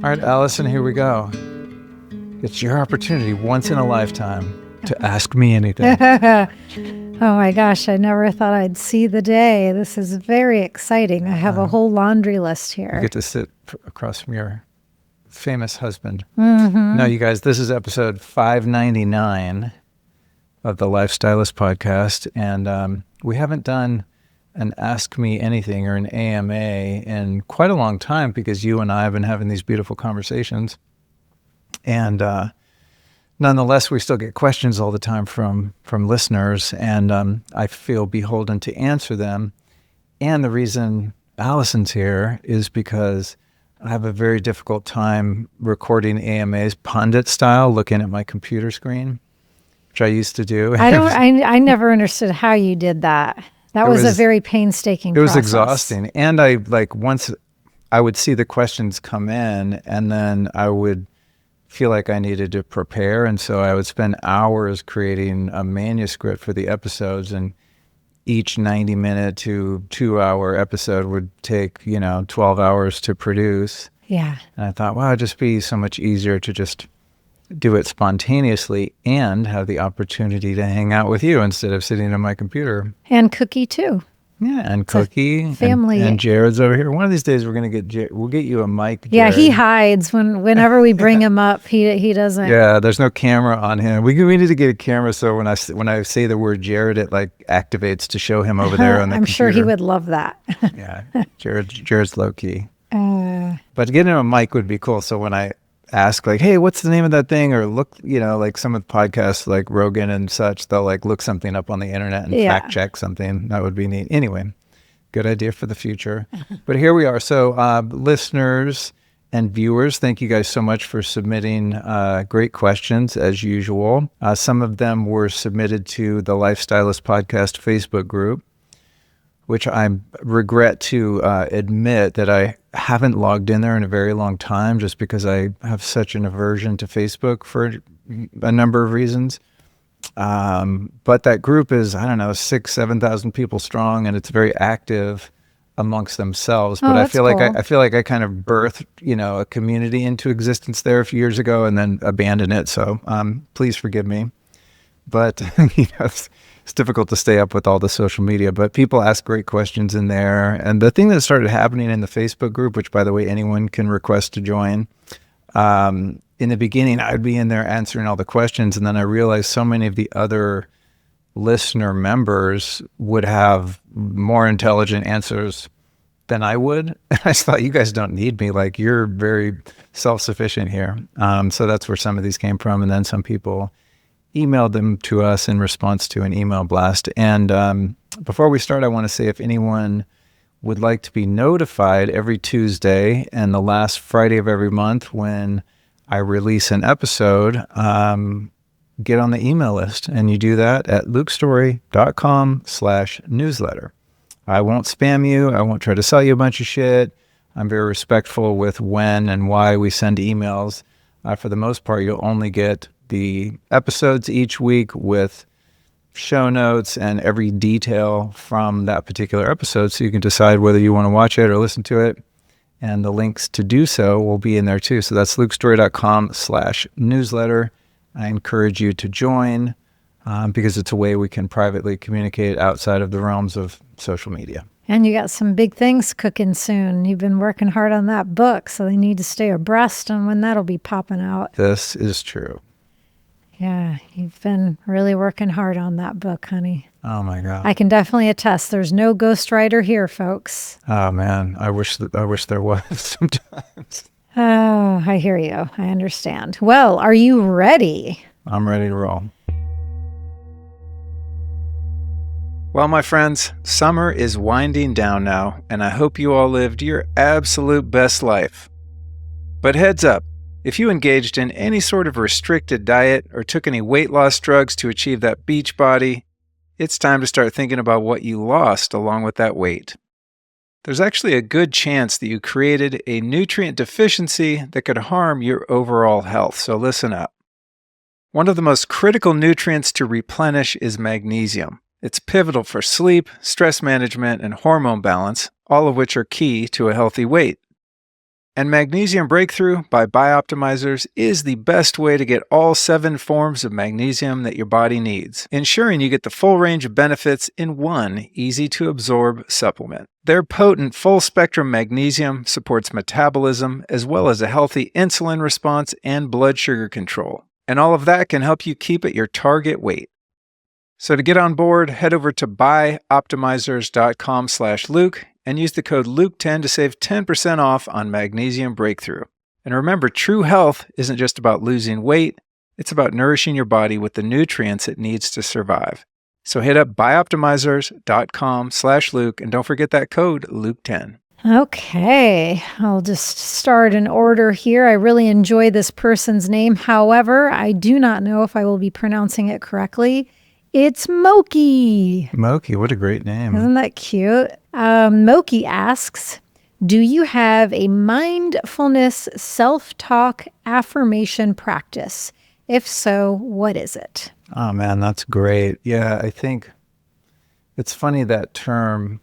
All right, Alyson, here we go. It's your opportunity once in a lifetime to ask me anything. Oh my gosh, I never thought I'd see the day. This is very exciting. I have a whole laundry list here. You get to sit across from your famous husband. Mm-hmm. No, you guys, this is episode 599 of the Lifestylist podcast, and we haven't done an Ask Me Anything or an AMA in quite a long time because you and I have been having these beautiful conversations. And nonetheless, we still get questions all the time from listeners, and I feel beholden to answer them. And the reason Alyson's here is because I have a very difficult time recording AMAs pundit style, looking at my computer screen, which I used to do. I never understood how you did that. That was a very painstaking process. It was exhausting. And once I would see the questions come in, and then I would feel like I needed to prepare. And so I would spend hours creating a manuscript for the episodes, and each 90-minute to 2-hour episode would take, 12 hours to produce. Yeah. And I thought, wow, it'd just be so much easier to just do it spontaneously and have the opportunity to hang out with you instead of sitting on my computer. And Cookie too. Yeah, and Cookie, family, and Jared's over here. One of these days, we're gonna we'll get you a mic. Jared. Yeah, he hides whenever we bring him up. He doesn't. Yeah, there's no camera on him. We need to get a camera so when I say the word Jared, it activates to show him over there on the I'm computer. sure he would love that. Yeah, Jared's low key. But getting a mic would be cool. So when I ask hey, what's the name of that thing? Or look, some of the podcasts like Rogan and such, they'll look something up on the internet and fact check something. That would be neat. Anyway, good idea for the future. But here we are. So listeners and viewers, thank you guys so much for submitting great questions as usual. Some of them were submitted to the Lifestylist Podcast Facebook group, which I regret to admit that I haven't logged in there in a very long time just because I have such an aversion to Facebook for a number of reasons. But that group is, 6,000-7,000 people strong, and it's very active amongst themselves. But I feel cool. I feel like I kind of birthed, a community into existence there a few years ago and then abandoned it. So please forgive me. But it's difficult to stay up with all the social media, but people ask great questions in there. And the thing that started happening in the Facebook group, which by the way, anyone can request to join, in the beginning, I'd be in there answering all the questions. And then I realized so many of the other listener members would have more intelligent answers than I would. And I just thought, you guys don't need me. You're very self-sufficient here. So that's where some of these came from. And then some people emailed them to us in response to an email blast. And before we start, I want to say if anyone would like to be notified every Tuesday and the last Friday of every month when I release an episode, get on the email list. And you do that at lukestorey.com/newsletter. I won't spam you. I won't try to sell you a bunch of shit. I'm very respectful with when and why we send emails. For the most part, you'll only get the episodes each week with show notes and every detail from that particular episode, so you can decide whether you want to watch it or listen to it. And the links to do so will be in there too. So that's lukestorey.com/newsletter. I encourage you to join because it's a way we can privately communicate outside of the realms of social media. And you got some big things cooking soon. You've been working hard on that book, so they need to stay abreast on when that'll be popping out. This is true. Yeah, you've been really working hard on that book, honey. Oh my God. I can definitely attest. There's no ghostwriter here, folks. Oh man, I wish there was sometimes. Oh, I hear you. I understand. Well, are you ready? I'm ready to roll. Well, my friends, summer is winding down now, and I hope you all lived your absolute best life. But heads up, if you engaged in any sort of restricted diet or took any weight loss drugs to achieve that beach body, it's time to start thinking about what you lost along with that weight. There's actually a good chance that you created a nutrient deficiency that could harm your overall health, so listen up. One of the most critical nutrients to replenish is magnesium. It's pivotal for sleep, stress management, and hormone balance, all of which are key to a healthy weight. And Magnesium Breakthrough by Bioptimizers is the best way to get all 7 forms of magnesium that your body needs, ensuring you get the full range of benefits in one easy-to-absorb supplement. Their potent full-spectrum magnesium supports metabolism as well as a healthy insulin response and blood sugar control. And all of that can help you keep at your target weight. So to get on board, head over to bioptimizers.com/Luke and use the code Luke10 to save 10% off on Magnesium Breakthrough. And remember, true health isn't just about losing weight, it's about nourishing your body with the nutrients it needs to survive. So hit up bioptimizers.com/Luke and don't forget that code Luke10. Okay, I'll just start in order here. I really enjoy this person's name. However, I do not know if I will be pronouncing it correctly. It's Moki. Moki, what a great name. Isn't that cute? Moki asks, do you have a mindfulness self-talk affirmation practice? If so, what is it? Oh man, that's great. Yeah, I think it's funny that term,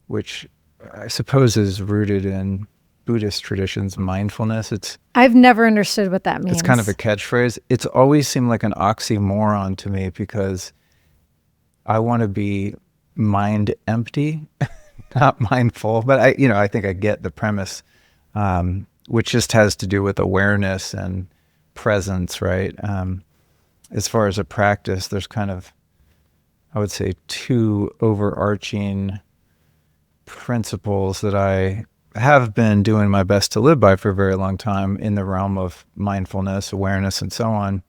which I suppose is rooted in Buddhist traditions, mindfulness. I've never understood what that means. It's kind of a catchphrase. It's always seemed like an oxymoron to me because I want to be mind empty, not mindful. But I think I get the premise, which just has to do with awareness and presence, right? As far as a practice, there's kind of, I would say, 2 overarching principles that I have been doing my best to live by for a very long time in the realm of mindfulness, awareness, and so on.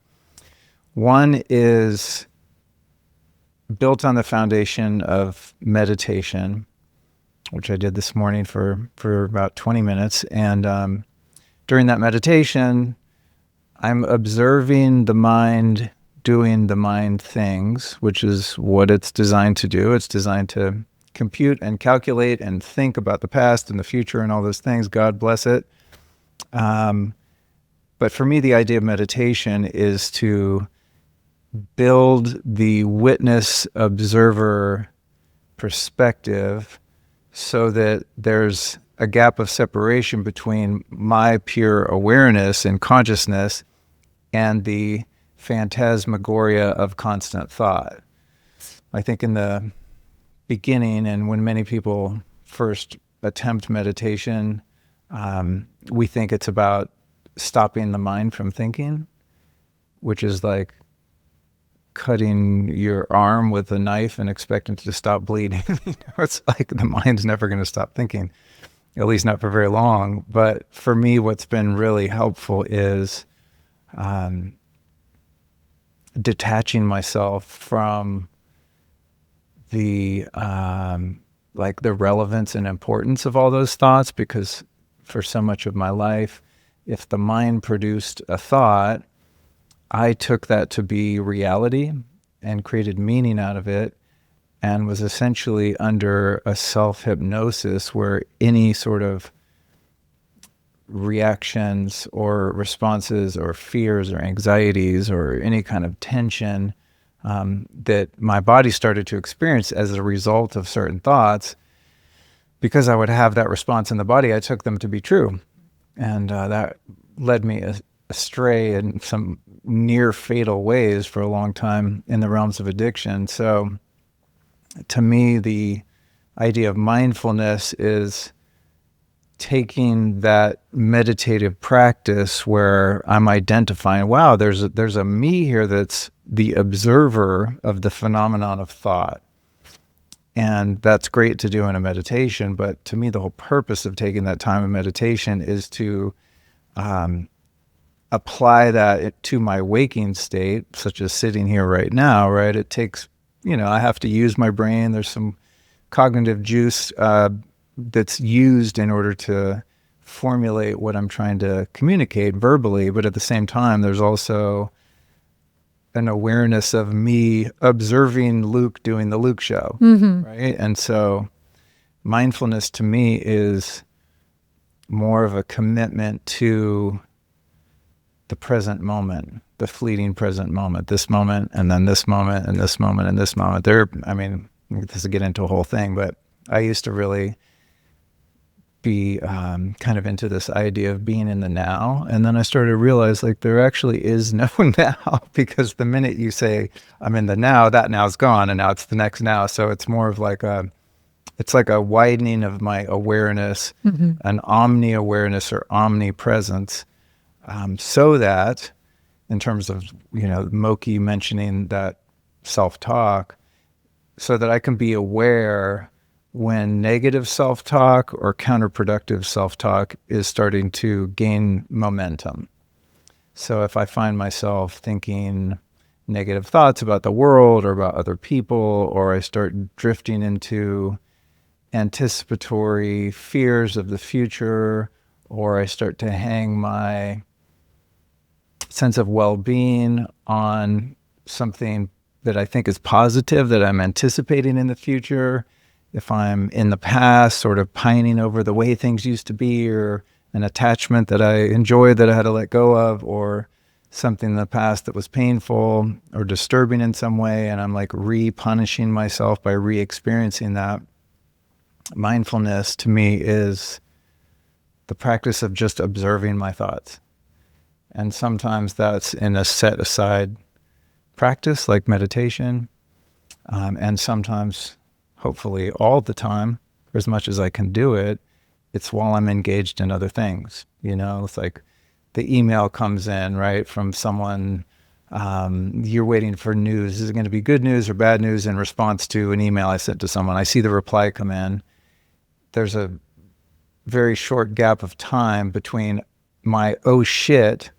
One is built on the foundation of meditation, which I did this morning for about 20 minutes. And during that meditation, I'm observing the mind doing the mind things, which is what it's designed to do. It's designed to compute and calculate and think about the past and the future and all those things. God bless it. But for me, the idea of meditation is to build the witness observer perspective so that there's a gap of separation between my pure awareness and consciousness and the phantasmagoria of constant thought. I think in the beginning, and when many people first attempt meditation, we think it's about stopping the mind from thinking, which is like cutting your arm with a knife and expecting it to stop bleeding. It's like the mind's never going to stop thinking, at least not for very long. But for me, what's been really helpful is detaching myself from the the relevance and importance of all those thoughts, because for so much of my life, if the mind produced a thought, I took that to be reality and created meaning out of it, and was essentially under a self-hypnosis where any sort of reactions or responses or fears or anxieties or any kind of tension that my body started to experience as a result of certain thoughts, because I would have that response in the body, I took them to be true. And that led me astray in some near fatal ways for a long time in the realms of addiction. So to me, the idea of mindfulness is taking that meditative practice where I'm identifying, wow, there's a me here that's the observer of the phenomenon of thought. And that's great to do in a meditation, but to me, the whole purpose of taking that time in meditation is to apply that to my waking state, such as sitting here right now, right? It takes, I have to use my brain. There's some cognitive juice that's used in order to formulate what I'm trying to communicate verbally, but at the same time, there's also an awareness of me observing Luke doing the Luke show, right? And so mindfulness to me is more of a commitment to the present moment, the fleeting present moment, this moment, and then this moment, and this moment, and this moment. This will get into a whole thing, but I used to really be kind of into this idea of being in the now. And then I started to realize like there actually is no now, because the minute you say I'm in the now, that now's gone and now it's the next now. So it's more of like it's like a widening of my awareness, an omni-awareness or omnipresence, so that in terms of, Moki mentioning that self-talk, so that I can be aware when negative self-talk or counterproductive self-talk is starting to gain momentum. So if I find myself thinking negative thoughts about the world or about other people, or I start drifting into anticipatory fears of the future, or I start to hang my sense of well-being on something that I think is positive that I'm anticipating in the future, if I'm in the past sort of pining over the way things used to be, or an attachment that I enjoyed that I had to let go of, or something in the past that was painful or disturbing in some way, and I'm like re-punishing myself by re-experiencing that. Mindfulness to me is the practice of just observing my thoughts. And sometimes that's in a set aside practice like meditation. And sometimes, hopefully all the time, for as much as I can do it, it's while I'm engaged in other things. It's like the email comes in, right, from someone, you're waiting for news. Is it going to be good news or bad news in response to an email I sent to someone? I see the reply come in. There's a very short gap of time between my oh shit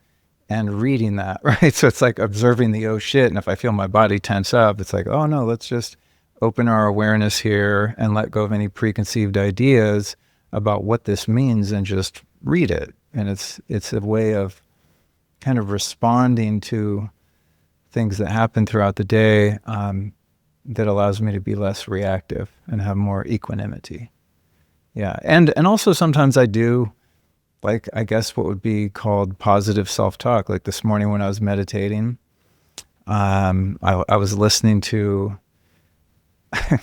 and reading that, right? So it's like observing the oh shit. And if I feel my body tense up, it's like, oh no, let's just open our awareness here and let go of any preconceived ideas about what this means and just read it. And it's a way of kind of responding to things that happen throughout the day, that allows me to be less reactive and have more equanimity. Yeah. And also sometimes I do, like, I guess what would be called positive self-talk. Like this morning when I was meditating, I was listening to,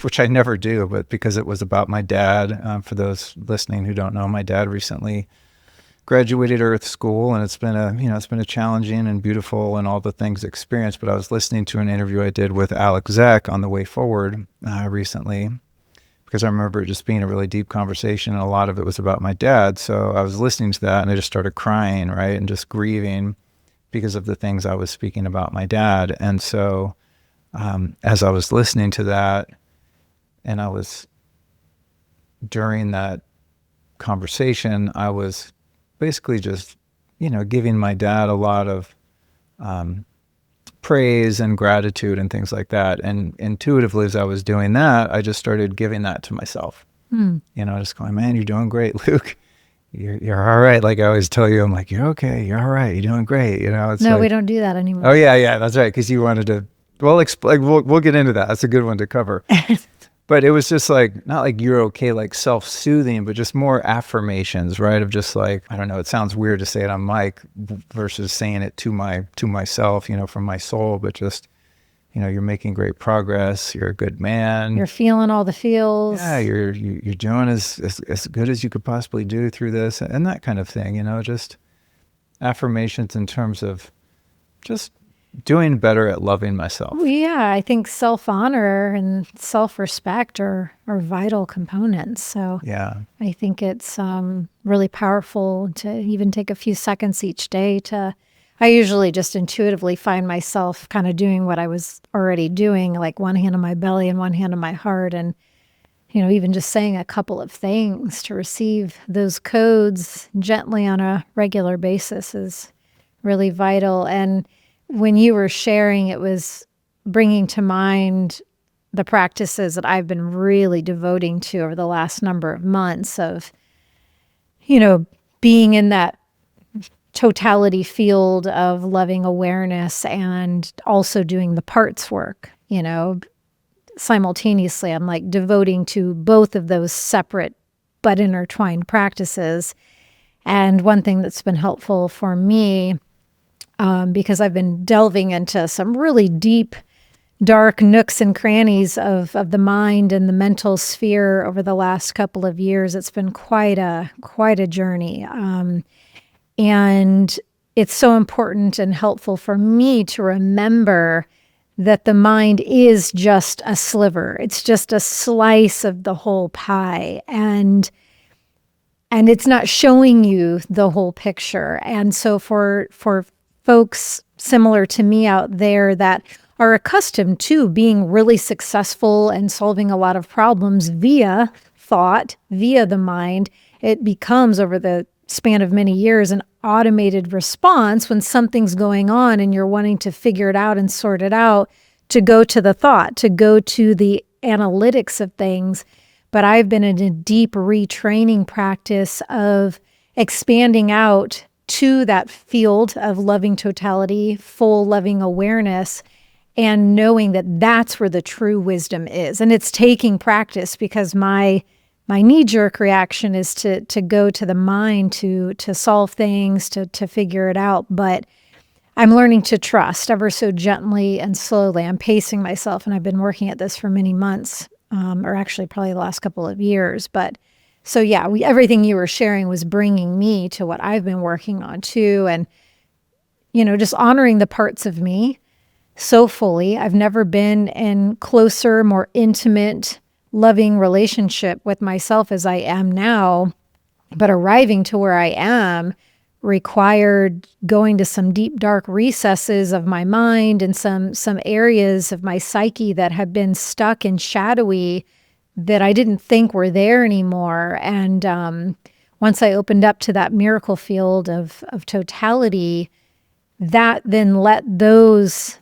which I never do, but because it was about my dad, for those listening who don't know, my dad recently graduated Earth School, and it's been a challenging and beautiful and all the things experience. But I was listening to an interview I did with Alex Zek on the way forward recently, because I remember it just being a really deep conversation, and a lot of it was about my dad. So I was listening to that and I just started crying, right? And just grieving because of the things I was speaking about my dad. And so as I was listening to that, and I was, during that conversation, I was basically just, giving my dad a lot of praise and gratitude and things like that. And intuitively, as I was doing that, I just started giving that to myself. Just going, man, you're doing great, Luke. You're all right. Like I always tell you, I'm like, you're okay. You're all right. You're doing great. It's no, like, we don't do that anymore. Oh yeah, that's right. Because you wanted to. Well, we'll get into that. That's a good one to cover. But it was just like, not like you're okay, like self-soothing, but just more affirmations, right? Of just like, I don't know, it sounds weird to say it on mic versus saying it to myself, from my soul, but just, you're making great progress. You're a good man. You're feeling all the feels. Yeah, you're doing as good as you could possibly do through this, and that kind of thing, just affirmations in terms of just doing better at loving myself. Well, yeah, I think self-honor and self-respect are vital components. So yeah, I think it's really powerful to even take a few seconds each day I usually just intuitively find myself kind of doing what I was already doing, like one hand on my belly and one hand on my heart. And, even just saying a couple of things to receive those codes gently on a regular basis is really vital. And when you were sharing, it was bringing to mind the practices that I've been really devoting to over the last number of months of, being in that totality field of loving awareness and also doing the parts work, simultaneously. I'm like devoting to both of those separate but intertwined practices. And one thing that's been helpful for me, because I've been delving into some really deep dark nooks and crannies of the mind and the mental sphere over the last couple of years. It's been quite a journey. And it's so important and helpful for me to remember that the mind is just a sliver. It's just a slice of the whole pie. And it's not showing you the whole picture. And so for folks similar to me out there that are accustomed to being really successful and solving a lot of problems via thought, via the mind, it becomes, over the span of many years, an automated response when something's going on and you're wanting to figure it out and sort it out, to go to the thought, to go to the analytics of things. But I've been in a deep retraining practice of expanding out to that field of loving totality, full loving awareness, and knowing that that's where the true wisdom is. And it's taking practice, because my knee-jerk reaction is to go to the mind to solve things, to figure it out. But I'm learning to trust ever so gently and slowly. I'm pacing myself, and I've been working at this for many months, or actually probably the last couple of years. But so yeah, everything you were sharing was bringing me to what I've been working on too. And, just honoring the parts of me so fully. I've never been in closer, more intimate, loving relationship with myself as I am now, but arriving to where I am required going to some deep, dark recesses of my mind and some areas of my psyche that have been stuck and shadowy that I didn't think were there anymore. And once I opened up to that miracle field of totality, that then let those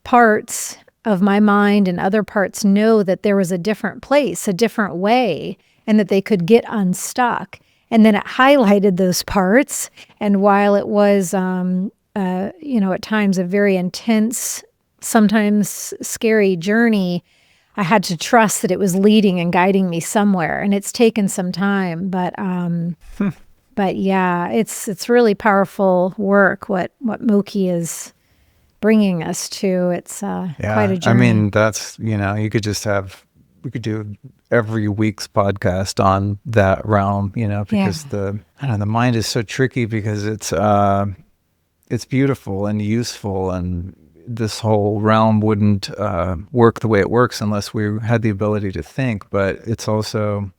parts of my mind and other parts know that there was a different place, a different way, and that they could get unstuck. And then it highlighted those parts. And while it was, at times a very intense, sometimes scary journey, I had to trust that it was leading and guiding me somewhere. And it's taken some time, but yeah, it's really powerful work what Moki is bringing us to. It's quite a journey. I mean, that's, we could do every week's podcast on that realm, because the mind is so tricky, because it's beautiful and useful, and this whole realm wouldn't work the way it works unless we had the ability to think. But it's also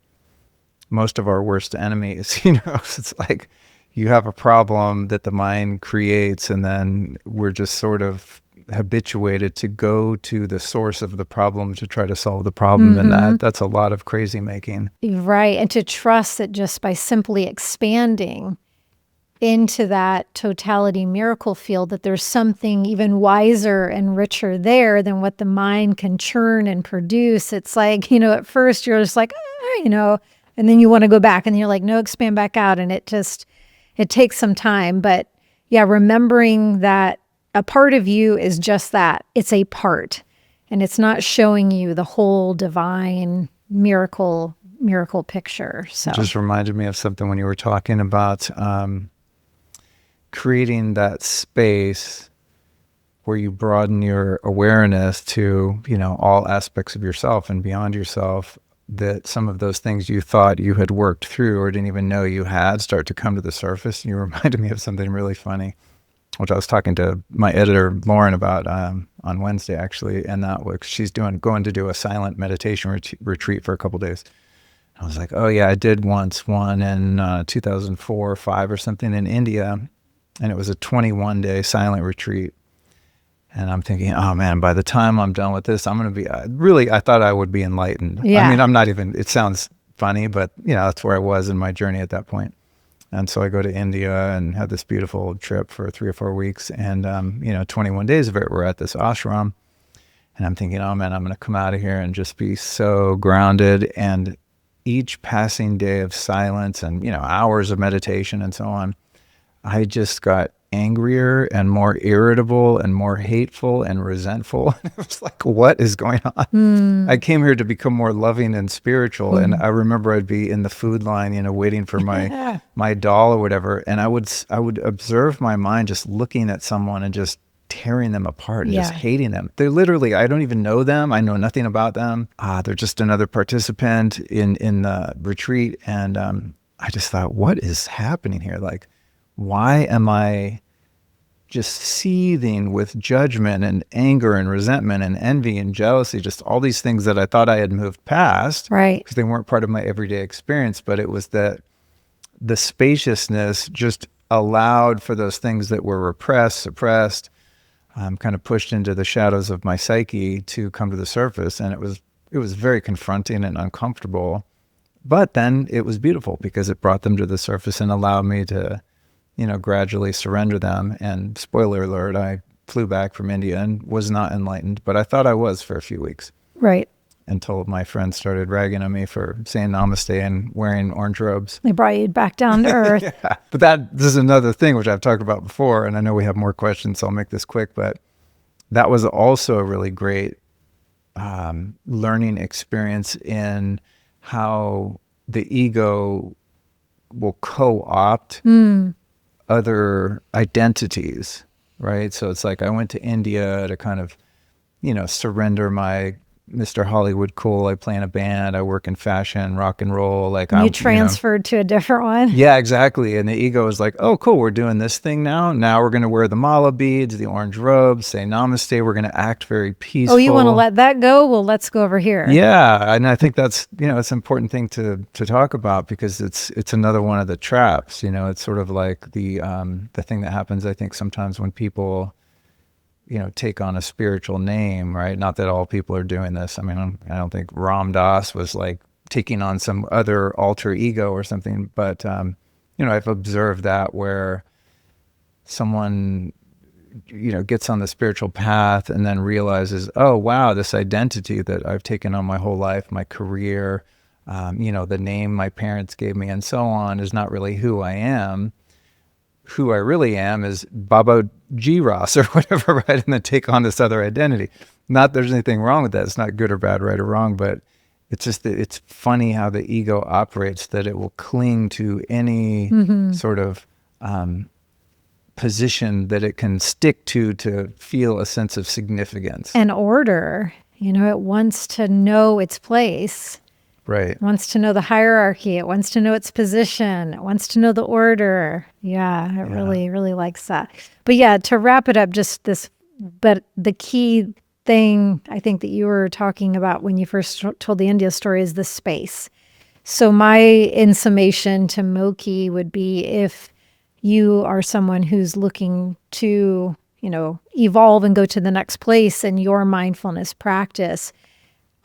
most of our worst enemies. It's like you have a problem that the mind creates, and then we're just sort of habituated to go to the source of the problem to try to solve the problem. And that's a lot of crazy making. Right. And to trust that just by simply expanding into that totality miracle field, that there's something even wiser and richer there than what the mind can churn and produce. It's like, at first you're just like, and then you want to go back, and you're like, no, expand back out. And it takes some time. But yeah, remembering that a part of you is just that. It's a part, and it's not showing you the whole divine miracle picture. So it just reminded me of something when you were talking about creating that space where you broaden your awareness to, all aspects of yourself and beyond yourself, that some of those things you thought you had worked through or didn't even know you had start to come to the surface. And you reminded me of something really funny, which I was talking to my editor, Lauren, about on Wednesday, actually. And that was, she's going to do a silent meditation retreat for a couple of days. I was like, oh yeah, I did once one in 2004 or 5 or something in India. And it was a 21-day silent retreat. And I'm thinking, oh man, by the time I'm done with this, I'm going to be, I thought I would be enlightened. Yeah. I mean, I'm not even, it sounds funny, but that's where I was in my journey at that point. And so I go to India and had this beautiful trip for 3 or 4 weeks. And, 21 days of it, we're at this ashram. And I'm thinking, oh man, I'm going to come out of here and just be so grounded. And each passing day of silence and, hours of meditation and so on, I just got angrier and more irritable and more hateful and resentful. It was like, what is going on? I came here to become more loving and spiritual. And I remember I'd be in the food line, waiting for my doll or whatever. And I would observe my mind just looking at someone and just tearing them apart and just hating them. They're literally, I don't even know them. I know nothing about them. They're just another participant in the retreat. And I just thought, what is happening here? Like, why am I just seething with judgment and anger and resentment and envy and jealousy, just all these things that I thought I had moved past, right? Because they weren't part of my everyday experience. But it was that the spaciousness just allowed for those things that were repressed, suppressed, kind of pushed into the shadows of my psyche to come to the surface. And it was very confronting and uncomfortable. But then it was beautiful because it brought them to the surface and allowed me to, gradually surrender them. And spoiler alert, I flew back from India and was not enlightened, but I thought I was for a few weeks. Right. Until my friends started ragging on me for saying namaste and wearing orange robes. They brought you back down to earth. Yeah. But this is another thing which I've talked about before, and I know we have more questions, so I'll make this quick, but that was also a really great learning experience in how the ego will co-opt other identities, right? So it's like I went to India to kind of, surrender my Mr. Hollywood cool. I play in a band. I work in fashion, rock and roll. Like you transferred to a different one. Yeah, exactly. And the ego is like, oh, cool. We're doing this thing now. Now we're going to wear the mala beads, the orange robes, say namaste. We're going to act very peaceful. Oh, you want to let that go? Well, let's go over here. Yeah. And I think that's, it's an important thing to talk about because it's another one of the traps. It's sort of like the thing that happens, I think, sometimes when people take on a spiritual name, right? Not that all people are doing this. I mean, I don't think Ram Dass was like taking on some other alter ego or something, but, I've observed that where someone, gets on the spiritual path and then realizes, oh, wow, this identity that I've taken on my whole life, my career, the name my parents gave me and so on is not really who I am. Who I really am is Baba G. Ross or whatever, right? And then take on this other identity. Not there's anything wrong with that. It's not good or bad, right or wrong, but it's just that it's funny how the ego operates, that it will cling to any sort of position that it can stick to feel a sense of significance. And order. It wants to know its place. Right. It wants to know the hierarchy. It wants to know its position. It wants to know the order. Yeah, it really, really likes that. But yeah, to wrap it up, but the key thing I think that you were talking about when you first told the India story is the space. So my in summation to Moki would be, if you are someone who's looking to, evolve and go to the next place in your mindfulness practice,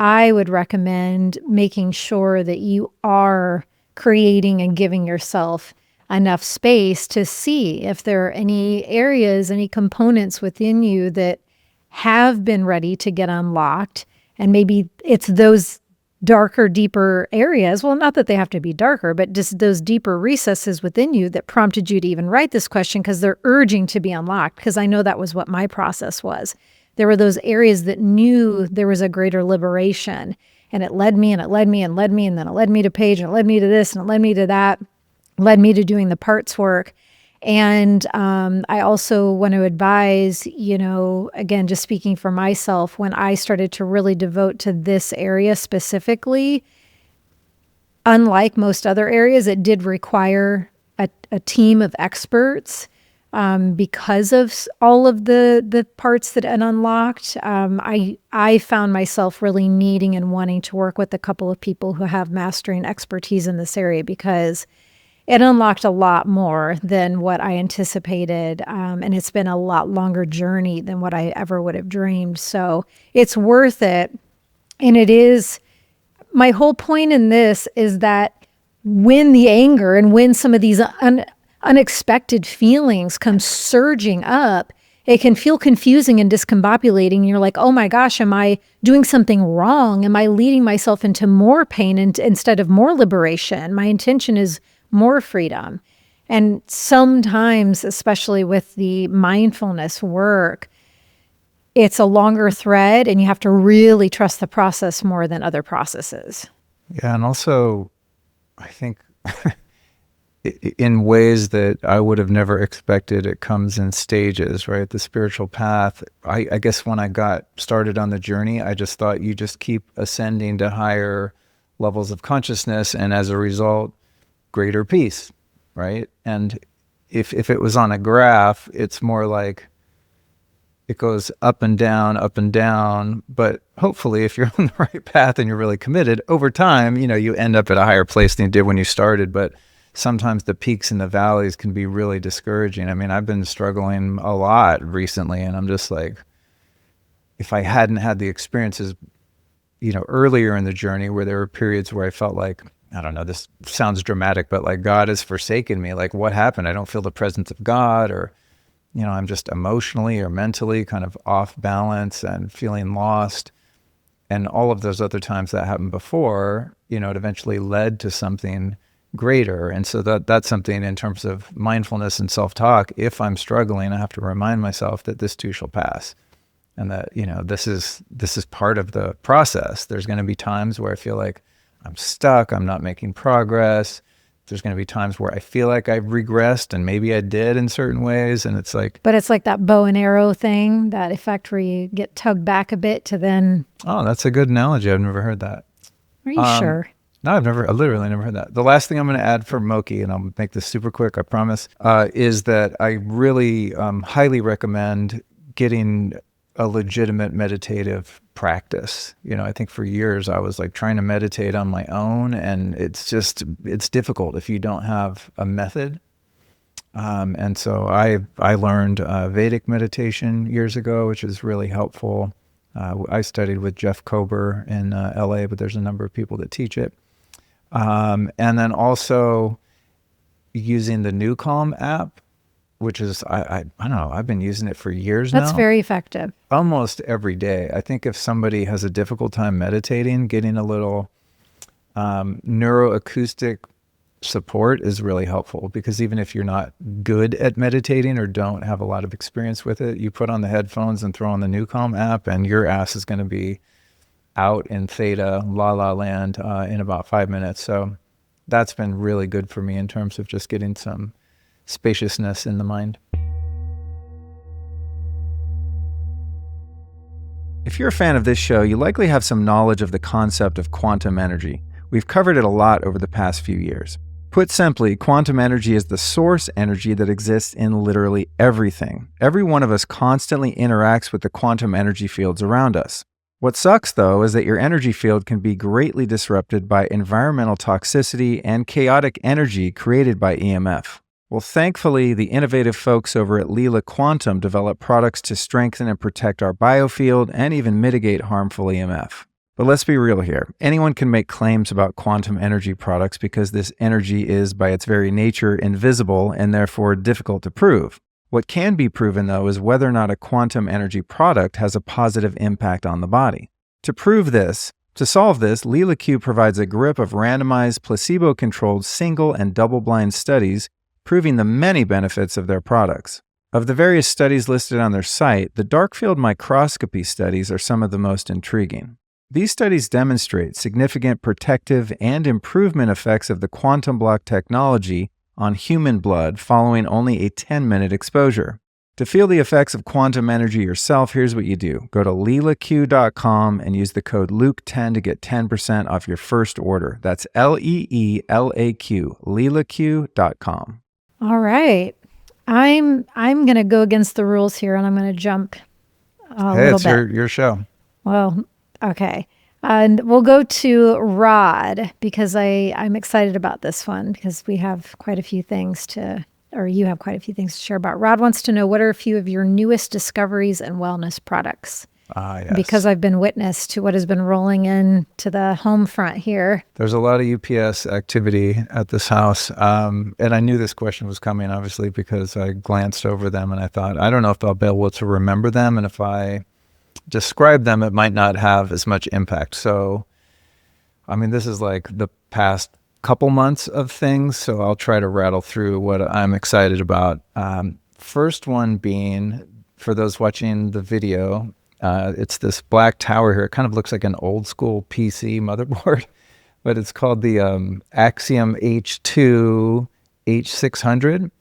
I would recommend making sure that you are creating and giving yourself enough space to see if there are any areas, any components within you that have been ready to get unlocked. And maybe it's those darker, deeper areas. Well, not that they have to be darker, but just those deeper recesses within you that prompted you to even write this question, because they're urging to be unlocked. Because I know that was what my process was. There were those areas that knew there was a greater liberation, and it led me and it led me and led me, and then it led me to Paige and it led me to this and it led me to that, led me to doing the parts work. And I also want to advise, again, just speaking for myself, when I started to really devote to this area specifically, unlike most other areas, it did require a team of experts. Because of all of the parts that it unlocked, I found myself really needing and wanting to work with a couple of people who have mastery and expertise in this area, because it unlocked a lot more than what I anticipated. And it's been a lot longer journey than what I ever would have dreamed. So it's worth it. And it is, my whole point in this is that when the anger and when some of these unexpected feelings come surging up, it can feel confusing and discombobulating. And you're like, oh my gosh, am I doing something wrong? Am I leading myself into more pain instead of more liberation? My intention is more freedom. And sometimes, especially with the mindfulness work, it's a longer thread and you have to really trust the process more than other processes. Yeah. And also, I think in ways that I would have never expected. It comes in stages, right? The spiritual path. I guess when I got started on the journey, I just thought you just keep ascending to higher levels of consciousness, and as a result, greater peace, right? And if it was on a graph, it's more like it goes up and down. But hopefully, if you're on the right path and you're really committed, over time, you end up at a higher place than you did when you started. But sometimes the peaks and the valleys can be really discouraging. I mean, I've been struggling a lot recently, and I'm just like, if I hadn't had the experiences, earlier in the journey where there were periods where I felt like, I don't know, this sounds dramatic, but like God has forsaken me. Like, what happened? I don't feel the presence of God, or I'm just emotionally or mentally kind of off balance and feeling lost. And all of those other times that happened before, it eventually led to something greater. And so that's something in terms of mindfulness and self-talk. If I'm struggling, I have to remind myself that this too shall pass. And that, this is part of the process. There's going to be times where I feel like I'm stuck, I'm not making progress. There's going to be times where I feel like I've regressed, and maybe I did in certain ways. And it's like... But it's like that bow and arrow thing, that effect where you get tugged back a bit to then... Oh, that's a good analogy. I've never heard that. Are you sure? No, I literally never heard that. The last thing I'm going to add for Moki, and I'll make this super quick, I promise, is that I really highly recommend getting a legitimate meditative practice. I think for years I was like trying to meditate on my own, and it's difficult if you don't have a method. And so I learned Vedic meditation years ago, which is really helpful. I studied with Jeff Kober in LA, but there's a number of people that teach it. And then also using the New Calm app, which is, I don't know, I've been using it for years now. That's very effective. Almost every day. I think if somebody has a difficult time meditating, getting a little neuroacoustic support is really helpful, because even if you're not good at meditating or don't have a lot of experience with it, you put on the headphones and throw on the New Calm app, and your ass is going to be out in theta, la la land in about 5 minutes. So that's been really good for me in terms of just getting some spaciousness in the mind. If you're a fan of this show, you likely have some knowledge of the concept of quantum energy. We've covered it a lot over the past few years. Put simply, quantum energy is the source energy that exists in literally everything. Every one of us constantly interacts with the quantum energy fields around us. What sucks, though, is that your energy field can be greatly disrupted by environmental toxicity and chaotic energy created by EMF. Well, thankfully, the innovative folks over at Lila Quantum develop products to strengthen and protect our biofield and even mitigate harmful EMF. But let's be real here. Anyone can make claims about quantum energy products because this energy is, by its very nature, invisible and therefore difficult to prove. What can be proven, though, is whether or not a quantum energy product has a positive impact on the body. To solve this, Lila Q provides a grip of randomized, placebo-controlled single and double-blind studies proving the many benefits of their products. Of the various studies listed on their site, the dark field microscopy studies are some of the most intriguing. These studies demonstrate significant protective and improvement effects of the quantum block technology on human blood following only a 10-minute exposure. To feel the effects of quantum energy yourself, here's what you do. Go to lelaq.com and use the code Luke10 to get 10% off your first order. That's LEELAQ, lelaq.com. All right. I'm going to go against the rules here, and I'm going to jump a little bit. It's your show. Well, okay. And we'll go to Rod, because I'm excited about this one, because we have quite a few things you have quite a few things to share about. Rod wants to know, what are a few of your newest discoveries and wellness products? Yes. Because I've been witness to what has been rolling in to the home front here. There's a lot of UPS activity at this house. And I knew this question was coming, obviously, because I glanced over them and I thought, I don't know if I'll be able to remember them. And if I describe them, it might not have as much impact. So, I mean, this is like the past couple months of things. So I'll try to rattle through what I'm excited about. First one being, for those watching the video, it's this black tower here. It kind of looks like an old school PC motherboard, but it's called the Axiom H2 H600,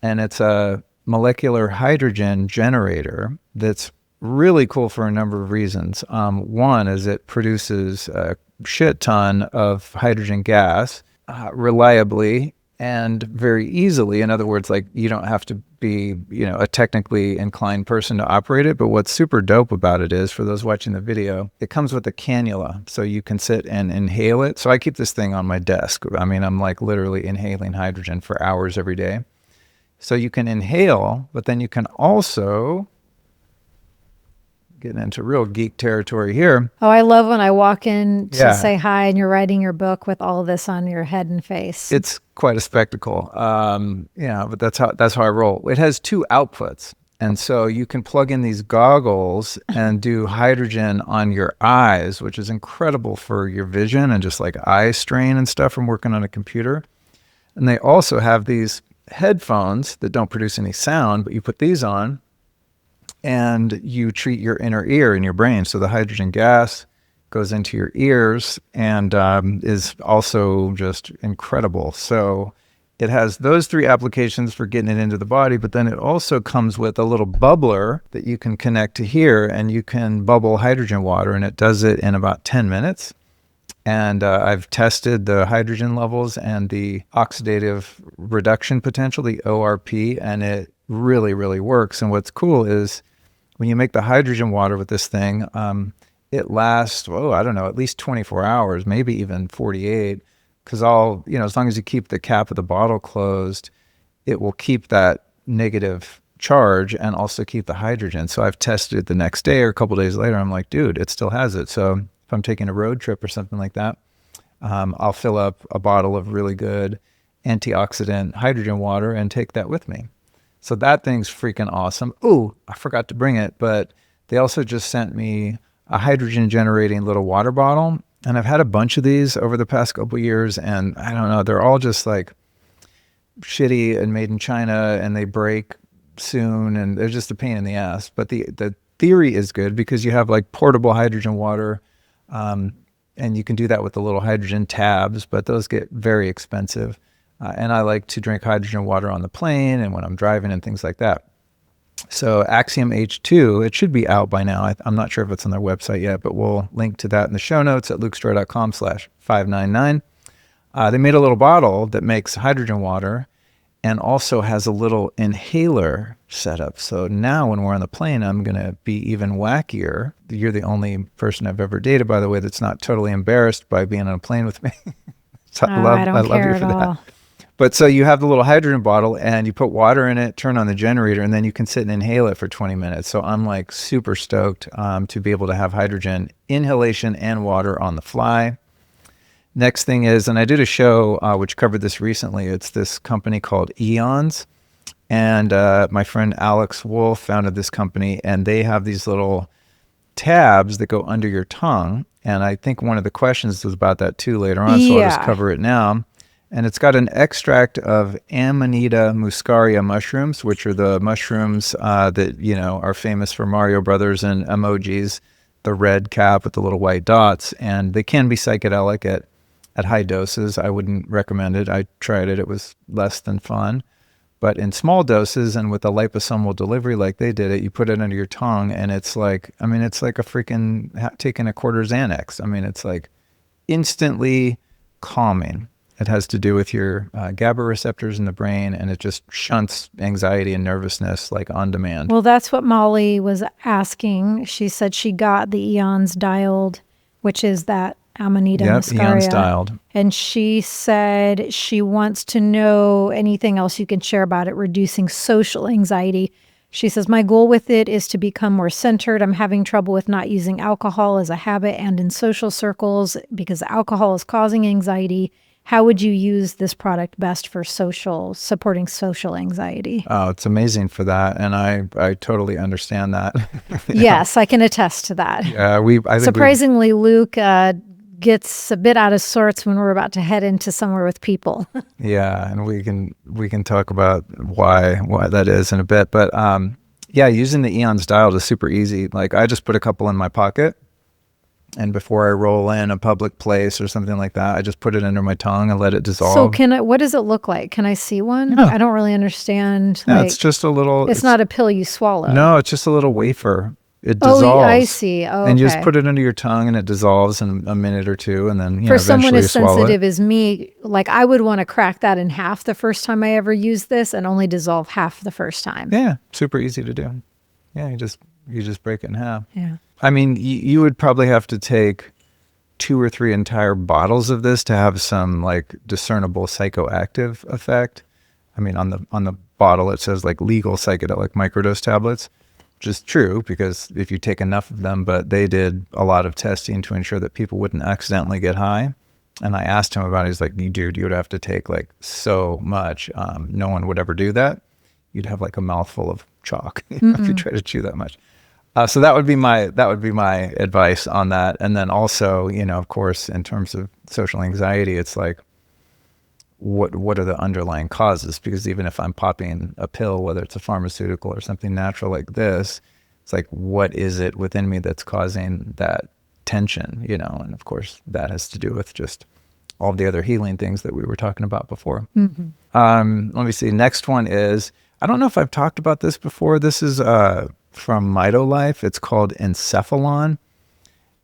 and it's a molecular hydrogen generator that's really cool for a number of reasons. One is it produces a shit ton of hydrogen gas reliably and very easily. In other words, like you don't have to be, a technically inclined person to operate it. But what's super dope about it is, for those watching the video, it comes with a cannula, so you can sit and inhale it. So I keep this thing on my desk. I mean, I'm like literally inhaling hydrogen for hours every day. So you can inhale, but then you can also, getting into real geek territory here. Oh, I love when I walk in to say hi and you're writing your book with all of this on your head and face. It's quite a spectacle. But that's how I roll. It has 2 outputs. And so you can plug in these goggles and do hydrogen on your eyes, which is incredible for your vision and just like eye strain and stuff from working on a computer. And they also have these headphones that don't produce any sound, but you put these on and you treat your inner ear in your brain. So the hydrogen gas goes into your ears and is also just incredible. So it has those 3 applications for getting it into the body, but then it also comes with a little bubbler that you can connect to here, and you can bubble hydrogen water, and it does it in about 10 minutes. And I've tested the hydrogen levels and the oxidative reduction potential, the ORP, and it really, really works. And what's cool is when you make the hydrogen water with this thing, it lasts, at least 24 hours, maybe even 48, because as long as you keep the cap of the bottle closed, it will keep that negative charge and also keep the hydrogen. So I've tested it the next day or a couple days later. I'm like, dude, it still has it. So if I'm taking a road trip or something like that, I'll fill up a bottle of really good antioxidant hydrogen water and take that with me. So that thing's freaking awesome. Ooh, I forgot to bring it, but they also just sent me a hydrogen generating little water bottle. And I've had a bunch of these over the past couple of years, and I don't know, they're all just like shitty and made in China, and they break soon, and they're just a pain in the ass. But the theory is good because you have like portable hydrogen water, and you can do that with the little hydrogen tabs, but those get very expensive. And I like to drink hydrogen water on the plane and when I'm driving and things like that. So Axiom H2, it should be out by now. I'm not sure if it's on their website yet, but we'll link to that in the show notes at lukestorey.com/599. They made a little bottle that makes hydrogen water and also has a little inhaler setup. So now when we're on the plane, I'm going to be even wackier. You're the only person I've ever dated, by the way, that's not totally embarrassed by being on a plane with me. So I love you for that. But so you have the little hydrogen bottle and you put water in it, turn on the generator, and then you can sit and inhale it for 20 minutes. So I'm like super stoked to be able to have hydrogen inhalation and water on the fly. Next thing is, and I did a show which covered this recently. It's this company called Eons. And my friend Alex Wolf founded this company, and they have these little tabs that go under your tongue. And I think one of the questions was about that too later on, so I'll just cover it now. And it's got an extract of Amanita muscaria mushrooms, which are the mushrooms that, are famous for Mario Brothers and emojis, the red cap with the little white dots. And they can be psychedelic at high doses. I wouldn't recommend it. I tried it. It was less than fun. But in small doses and with a liposomal delivery like they did it, you put it under your tongue and it's like a freaking taking a quarter Xanax. I mean, it's like instantly calming. It has to do with your GABA receptors in the brain, and it just shunts anxiety and nervousness like on demand. Well, that's what Molly was asking. She said she got the Eons dialed, which is that Amanita muscaria. Eons dialed. And she said she wants to know anything else you can share about it reducing social anxiety. She says, my goal with it is to become more centered. I'm having trouble with not using alcohol as a habit and in social circles because alcohol is causing anxiety. How would you use this product best for supporting social anxiety? Oh, it's amazing for that. And I totally understand that. Yes, I can attest to that. Yeah, I think surprisingly, Luke gets a bit out of sorts when we're about to head into somewhere with people. Yeah, and we can talk about why that is in a bit. But using the Eons dial is super easy. Like I just put a couple in my pocket And before I roll in a public place or something like that, I just put it under my tongue and let it dissolve. So what does it look like? Can I see one? Yeah. I don't really understand. Yeah, it's just a little. It's not a pill you swallow. No, it's just a little wafer. It dissolves. Oh, I see. Oh, and you just put it under your tongue and it dissolves in a minute or two, and then for someone as sensitive it. as me, like I would want to crack that in half the first time I ever used this and only dissolve half the first time. Yeah, super easy to do. Yeah, you just break it in half. Yeah. I mean, you would probably have to take 2 or 3 entire bottles of this to have some like discernible psychoactive effect. I mean, on the bottle it says like legal psychedelic microdose tablets, which is true because if you take enough of them, but they did a lot of testing to ensure that people wouldn't accidentally get high. And I asked him about it. He's like, dude, you would have to take like so much. No one would ever do that. You'd have like a mouthful of chalk if you try to chew that much. So that would be my advice on that. And then also, of course, in terms of social anxiety, it's like, what are the underlying causes? Because even if I'm popping a pill, whether it's a pharmaceutical or something natural like this, it's like, what is it within me that's causing that tension? And of course, that has to do with just all the other healing things that we were talking about before. Let me see. Next one is, I don't know if I've talked about this before. This is from MitoLife. It's called Encephalon.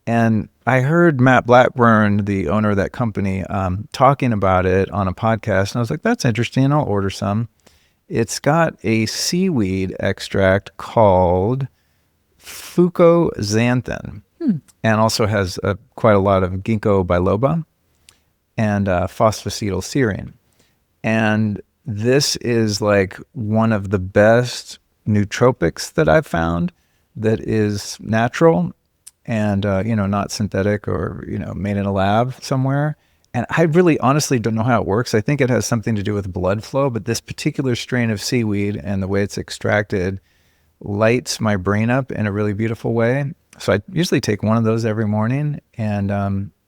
And I heard Matt Blackburn, the owner of that company, talking about it on a podcast. And I was like, that's interesting. I'll order some. It's got a seaweed extract called fucoxanthin, and also has quite a lot of ginkgo biloba and phosphatidylserine. And this is like one of the best nootropics that I've found that is natural and, not synthetic or, made in a lab somewhere. And I really honestly don't know how it works. I think it has something to do with blood flow, but this particular strain of seaweed and the way it's extracted lights my brain up in a really beautiful way. So I usually take one of those every morning, and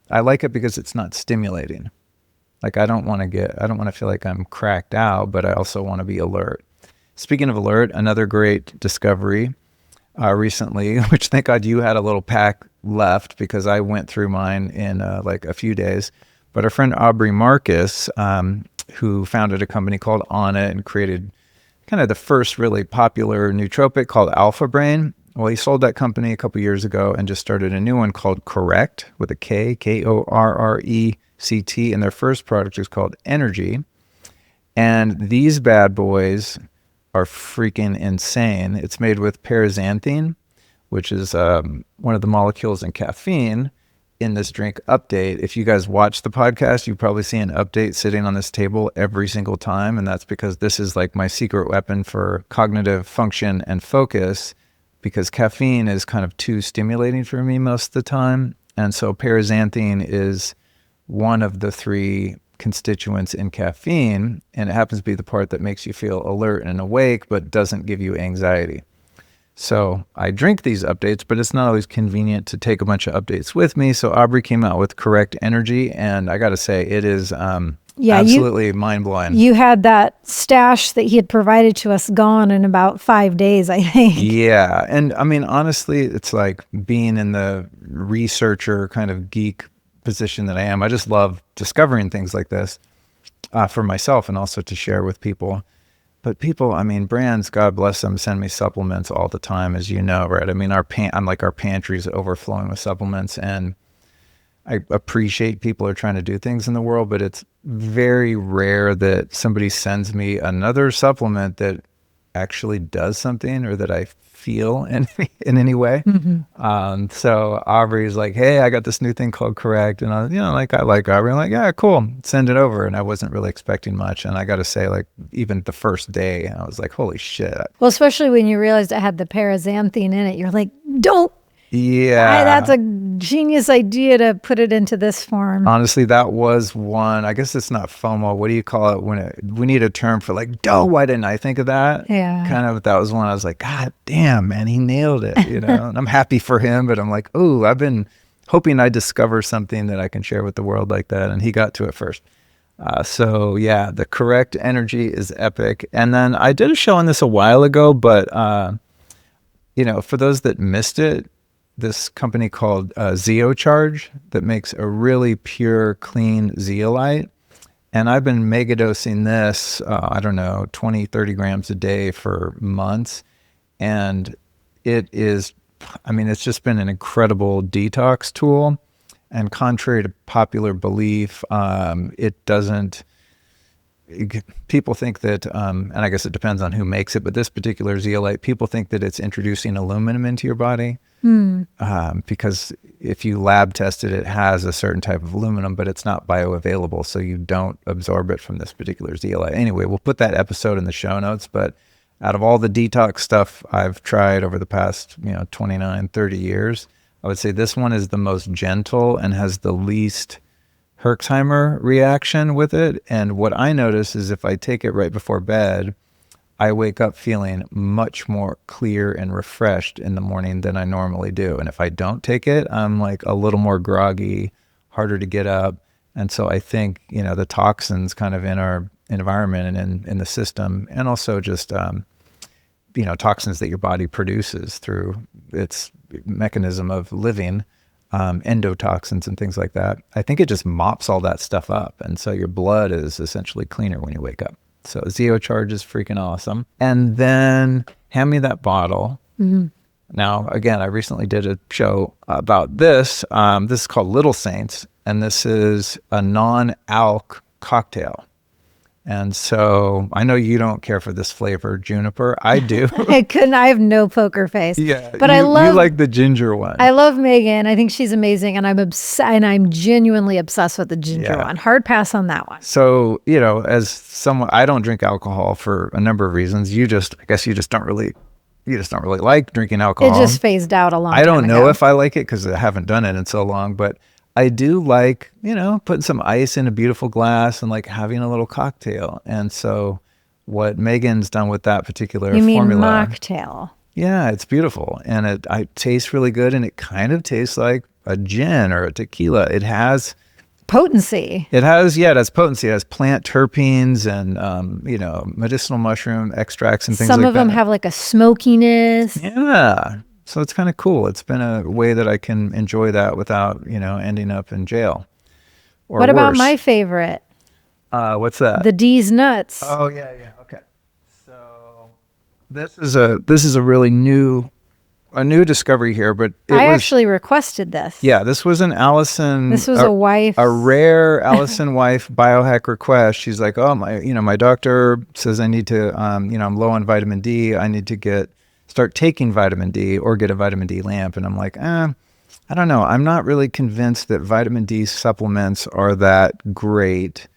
I like it because it's not stimulating. Like I don't want to feel like I'm cracked out, but I also want to be alert. Speaking of alert, another great discovery recently, which thank God you had a little pack left because I went through mine in like a few days. But our friend Aubrey Marcus, who founded a company called On It and created kind of the first really popular nootropic called Alpha Brain. Well, he sold that company a couple years ago and just started a new one called Correct with a K, Korrect. And their first product is called Energy. And these bad boys are freaking insane. It's made with paraxanthine, which is one of the molecules in caffeine in this drink update. If you guys watch the podcast, you probably see an update sitting on this table every single time. And that's because this is like my secret weapon for cognitive function and focus, because caffeine is kind of too stimulating for me most of the time. And so paraxanthine is one of the 3 constituents in caffeine, and it happens to be the part that makes you feel alert and awake, but doesn't give you anxiety. So I drink these updates, but it's not always convenient to take a bunch of updates with me. So Aubrey came out with Correct Energy, and I got to say, it is absolutely mind-blowing. You had that stash that he had provided to us gone in about 5 days, I think. Yeah. And I mean, honestly, it's like being in the researcher kind of geek position that I am. I just love discovering things like this for myself and also to share with people. But people, I mean, brands, God bless them, send me supplements all the time, as you know, right? I mean, our pantry's overflowing with supplements, and I appreciate people are trying to do things in the world, but it's very rare that somebody sends me another supplement that actually does something or that I feel in any way. So Aubrey's like, hey, I got this new thing called Correct. And I like Aubrey. I'm like, yeah, cool. Send it over. And I wasn't really expecting much. And I got to say, like, even the first day, I was like, holy shit. Well, especially when you realized it had the paraxanthine in it, you're like, don't. Yeah. That's a genius idea to put it into this form. Honestly, that was one. I guess it's not FOMO. What do you call it we need a term for like, duh, why didn't I think of that? Yeah. Kind of, that was one I was like, God damn, man, he nailed it, And I'm happy for him, but I'm like, oh, I've been hoping I discover something that I can share with the world like that. And he got to it first. So yeah, the Correct Energy is epic. And then I did a show on this a while ago, but, for those that missed it, this company called Zeocharge that makes a really pure, clean zeolite. And I've been megadosing this, 20, 30 grams a day for months. And it's just been an incredible detox tool. And contrary to popular belief, people think that, and I guess it depends on who makes it, but this particular zeolite, people think that it's introducing aluminum into your body. Because if you lab test it, it has a certain type of aluminum, but it's not bioavailable, so you don't absorb it from this particular zeolite. Anyway, we'll put that episode in the show notes, but out of all the detox stuff I've tried over the past 29, 30 years, I would say this one is the most gentle and has the least Herxheimer reaction with it. And what I notice is if I take it right before bed, I wake up feeling much more clear and refreshed in the morning than I normally do. And if I don't take it, I'm like a little more groggy, harder to get up. And so I think, the toxins kind of in our environment and in the system, and also just, toxins that your body produces through its mechanism of living, endotoxins and things like that. I think it just mops all that stuff up. And so your blood is essentially cleaner when you wake up. So Zeocharge is freaking awesome. And then hand me that bottle. Mm-hmm. Now, again, I recently did a show about this. This is called Little Saints, and this is a non-alc cocktail. And so I know you don't care for this flavor, juniper. I do. I have no poker face. Yeah, but you like the ginger one. I love Megan. I think she's amazing, and I'm genuinely obsessed with the ginger one. Hard pass on that one. So, as someone, I don't drink alcohol for a number of reasons. I guess you just don't really like drinking alcohol. It just phased out a long time I don't know ago. if I like it because I haven't done it in so long, but I do like, putting some ice in a beautiful glass and like having a little cocktail. And so what Megan's done with that particular formula. You mean mocktail? Yeah, it's beautiful. And it tastes really good. And it kind of tastes like a gin or a tequila. It has potency. It has potency. It has plant terpenes and, medicinal mushroom extracts and things like that. Some of them have like a smokiness. Yeah. So it's kind of cool. It's been a way that I can enjoy that without, ending up in jail. Or what about worse. my favorite? What's that? The D's nuts. Oh yeah. Okay. So this is a really new discovery here, but I actually requested this. Yeah, this was an Alyson. This was a rare Alyson wife biohack request. She's like, oh my doctor says I need to, I'm low on vitamin D. I need to start taking vitamin D or get a vitamin D lamp. And I'm like, I don't know. I'm not really convinced that vitamin D supplements are that great.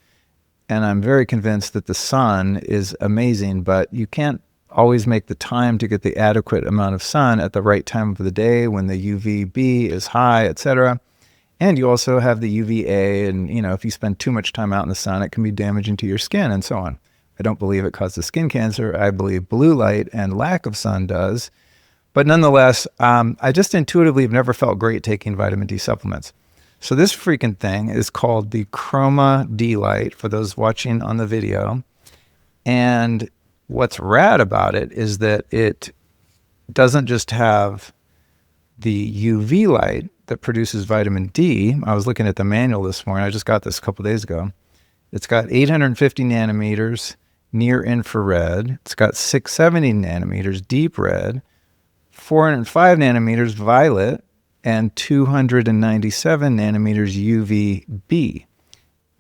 And I'm very convinced that the sun is amazing, but you can't always make the time to get the adequate amount of sun at the right time of the day when the UVB is high, etc. And you also have the UVA, and if you spend too much time out in the sun, it can be damaging to your skin and so on. I don't believe it causes skin cancer. I believe blue light and lack of sun does. But nonetheless, I just intuitively have never felt great taking vitamin D supplements. So this freaking thing is called the Chroma D Light for those watching on the video. And what's rad about it is that it doesn't just have the UV light that produces vitamin D. I was looking at the manual this morning. I just got this a couple days ago. It's got 850 nanometers near infrared. It's got 670 nanometers deep red, 405 nanometers violet, and 297 nanometers UVB,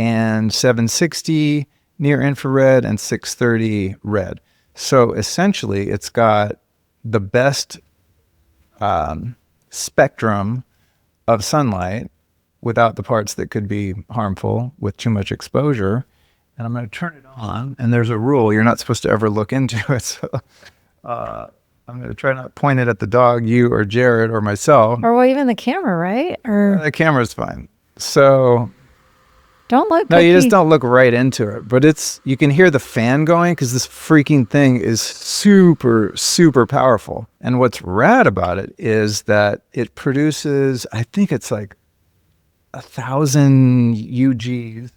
and 760 near infrared and 630 red. So essentially, it's got the best spectrum of sunlight without the parts that could be harmful with too much exposure. And I'm going to turn it on. And there's a rule. You're not supposed to ever look into it. So I'm going to try not to point it at the dog, you or Jared or myself. Or well, even the camera, right? Or the camera's fine. So don't look. No, you just don't look right into it. But you can hear the fan going because this freaking thing is super, super powerful. And what's rad about it is that it produces, I think it's like 1,000 UGs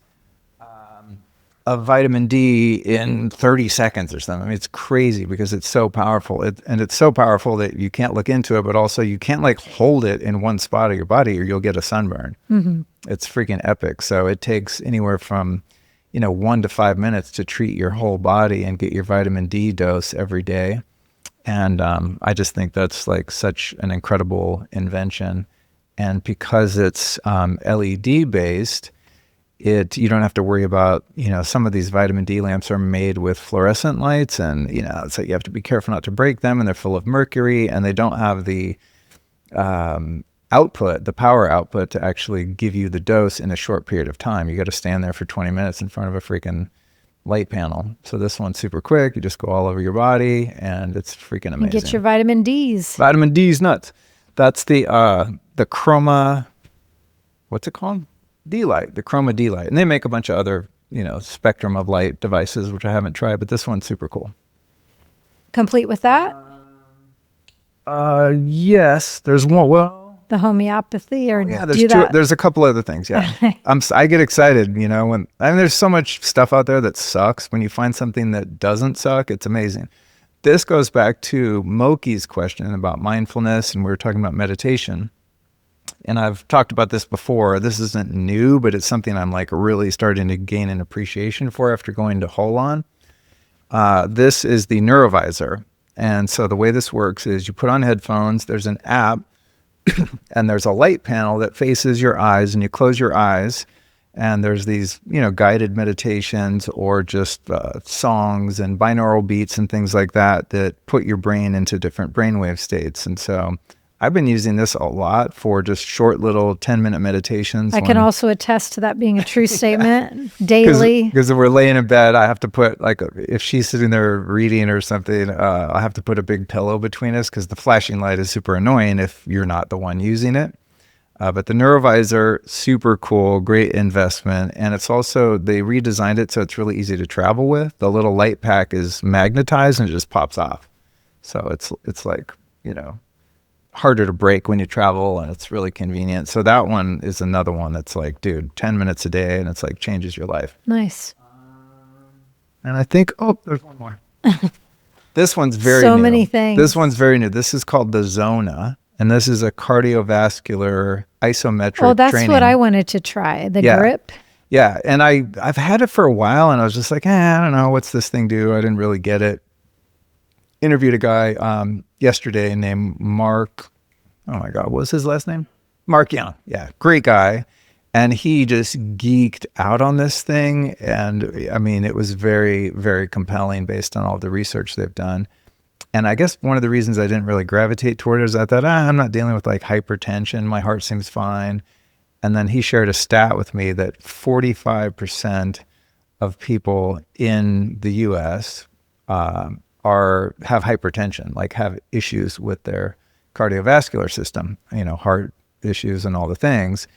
of vitamin D in 30 seconds or something. I mean, it's crazy because it's so powerful. And it's so powerful that you can't look into it, but also you can't like hold it in one spot of your body or you'll get a sunburn. Mm-hmm. It's freaking epic. So it takes anywhere from, 1 to 5 minutes to treat your whole body and get your vitamin D dose every day. And I just think that's like such an incredible invention. And because it's LED based, you don't have to worry about, some of these vitamin D lamps are made with fluorescent lights and, so you have to be careful not to break them, and they're full of mercury, and they don't have the the power output to actually give you the dose in a short period of time. You got to stand there for 20 minutes in front of a freaking light panel. So this one's super quick. You just go all over your body and it's freaking amazing. You get your vitamin D's. Vitamin D's nuts. That's the Chroma, what's it called? D-Light, the Chroma D-Light. And they make a bunch of other, spectrum of light devices, which I haven't tried, but this one's super cool. Complete with that? Yes, there's one. Well, the homeopathy, or yeah, there's a couple other things. Yeah, I get excited, there's so much stuff out there that sucks. When you find something that doesn't suck, it's amazing. This goes back to Moki's question about mindfulness, and we were talking about meditation. And I've talked about this before. This isn't new, but it's something I'm like really starting to gain an appreciation for after going to Holon. This is the Neurovisor. And so the way this works is you put on headphones, there's an app, and there's a light panel that faces your eyes, and you close your eyes, and there's these, guided meditations or just songs and binaural beats and things like that put your brain into different brainwave states. And so I've been using this a lot for just short little 10-minute meditations. I can also attest to that being a true statement daily. Because if we're laying in bed, I have to put, like, if she's sitting there reading or something, I have to put a big pillow between us because the flashing light is super annoying if you're not the one using it. But the Neurovisor, super cool, great investment. And it's also, they redesigned it so it's really easy to travel with. The little light pack is magnetized and it just pops off. So it's like, harder to break when you travel, and it's really convenient. So that one is another one that's like, dude, 10 minutes a day, and it's like changes your life. Nice. And I think, there's one more. This one's very new. So many things. This one's very new. This is called the Zona, and this is a cardiovascular isometric that's training. what I wanted to try, the grip. Yeah, and I've had it for a while, and I was just like, I don't know, what's this thing do? I didn't really get it. Interviewed a guy yesterday named Mark. Oh my God, what was his last name? Mark Young. Yeah, great guy. And he just geeked out on this thing. And I mean, it was very, very compelling based on all the research they've done. And I guess one of the reasons I didn't really gravitate toward it is I thought, I'm not dealing with like hypertension. My heart seems fine. And then he shared a stat with me that 45% of people in the US have hypertension, like have issues with their cardiovascular system, heart issues and all the things.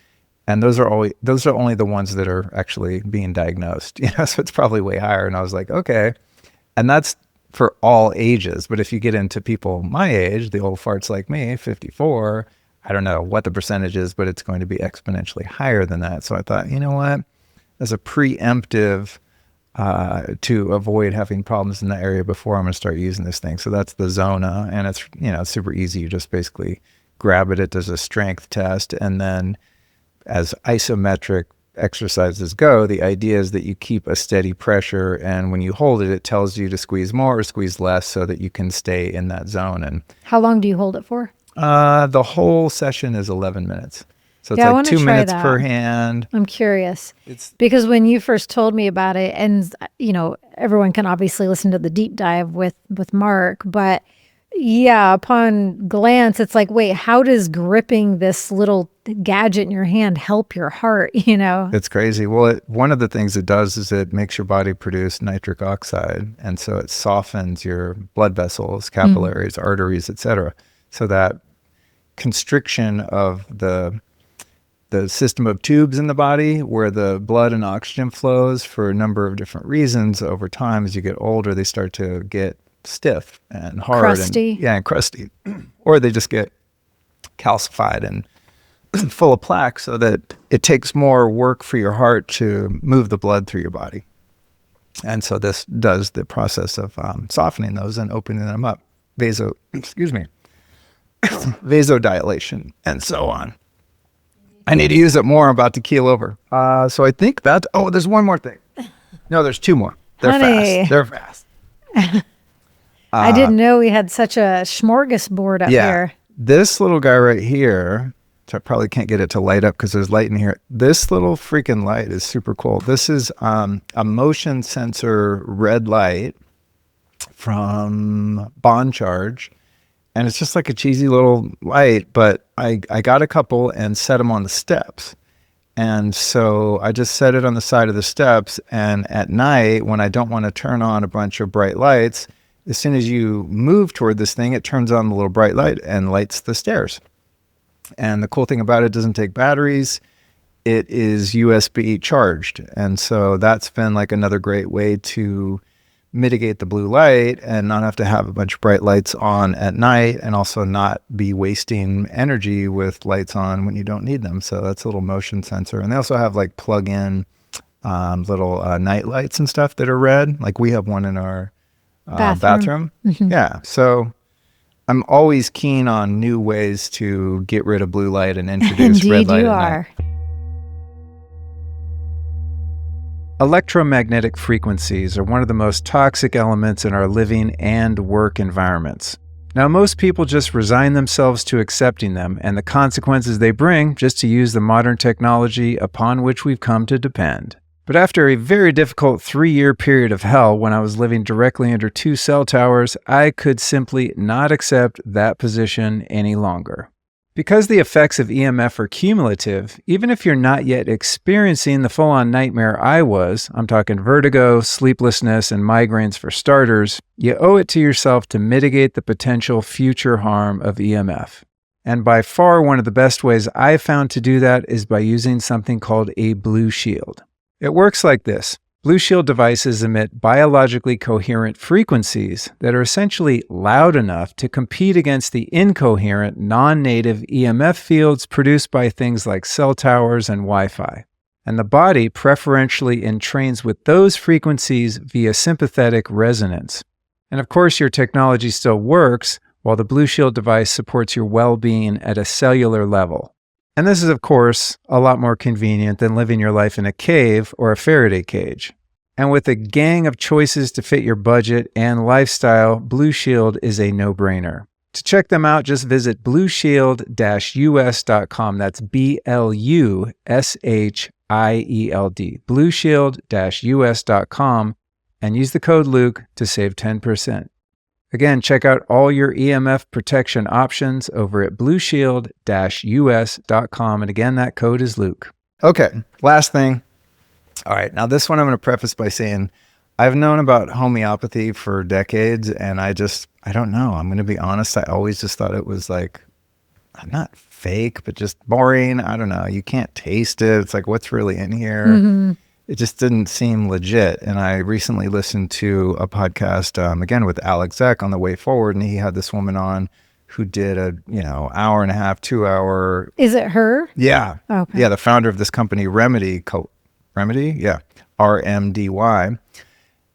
And those are only the ones that are actually being diagnosed, so it's probably way higher. And I was like, okay. And that's for all ages. But if you get into people my age, the old farts like me, 54, I don't know what the percentage is, but it's going to be exponentially higher than that. So I thought, you know what, as a preemptive to avoid having problems in that area before I'm going to start using this thing. So that's the Zona, and it's, it's super easy. You just basically grab it. It does a strength test. And then as isometric exercises go, the idea is that you keep a steady pressure. And when you hold it, it tells you to squeeze more or squeeze less so that you can stay in that zone. And how long do you hold it for? The whole session is 11 minutes. So it's like 2 minutes per hand. I'm curious. Because when you first told me about it, and everyone can obviously listen to the deep dive with Mark, but yeah, upon glance, it's like, wait, how does gripping this little gadget in your hand help your heart? It's crazy. Well, one of the things it does is it makes your body produce nitric oxide, and so it softens your blood vessels, capillaries, arteries, etc. So that constriction of the system of tubes in the body where the blood and oxygen flows for a number of different reasons over time. As you get older, they start to get stiff and hard. Crusty. And crusty. Or they just get calcified and full of plaque, so that it takes more work for your heart to move the blood through your body. And so this does the process of softening those and opening them up. Vasodilation and so on. I need to use it more. I'm about to keel over. So I think that, there's one more thing. No, there's two more. They're Honey. fast. They're fast. I didn't know we had such a smorgasbord up here. This little guy right here, which I probably can't get it to light up because there's light in here. This little freaking light is super cool. This is a motion sensor red light from Bond Charge. And it's just like a cheesy little light, but I got a couple and set them on the steps. And so I just set it on the side of the steps. And at night, when I don't want to turn on a bunch of bright lights, as soon as you move toward this thing, it turns on the little bright light and lights the stairs. And the cool thing about it doesn't take batteries. It is USB charged. And so that's been like another great way to mitigate the blue light and not have to have a bunch of bright lights on at night, and also not be wasting energy with lights on when you don't need them. So that's a little motion sensor. And they also have like plug-in little night lights and stuff that are red. Like we have one in our bathroom. Mm-hmm. Yeah. So I'm always keen on new ways to get rid of blue light and introduce red light. Indeed, you are. Electromagnetic frequencies are one of the most toxic elements in our living and work environments. Now, most people just resign themselves to accepting them and the consequences they bring just to use the modern technology upon which we've come to depend. But after a very difficult 3-year period of hell when I was living directly under 2 cell towers, I could simply not accept that position any longer. Because the effects of EMF are cumulative, even if you're not yet experiencing the full-on nightmare I was, I'm talking vertigo, sleeplessness, and migraines for starters, you owe it to yourself to mitigate the potential future harm of EMF. And by far one of the best ways I've found to do that is by using something called a blue shield. It works like this. Blue Shield devices emit biologically coherent frequencies that are essentially loud enough to compete against the incoherent, non-native EMF fields produced by things like cell towers and Wi-Fi. And the body preferentially entrains with those frequencies via sympathetic resonance. And of course, your technology still works, while the Blue Shield device supports your well-being at a cellular level. And this is, of course, a lot more convenient than living your life in a cave or a Faraday cage. And with a gang of choices to fit your budget and lifestyle, Blue Shield is a no-brainer. To check them out, just visit blueshield-us.com. That's BLUSHIELD, blueshield-us.com, and use the code Luke to save 10%. Again, check out all your EMF protection options over at blueshield-us.com. And again, that code is Luke. Okay, last thing. All right, now this one I'm going to preface by saying I've known about homeopathy for decades, and I don't know. I'm going to be honest. I always just thought it was like, not fake, but just boring. I don't know. You can't taste it. It's like, what's really in here? Mm-hmm. It just didn't seem legit. And I recently listened to a podcast, again, with Alex Zek on the way forward. And he had this woman on who did a, hour and a half, 2 hour. Is it her? Yeah. Okay. Yeah. The founder of this company, Remedy? Yeah. RMDY.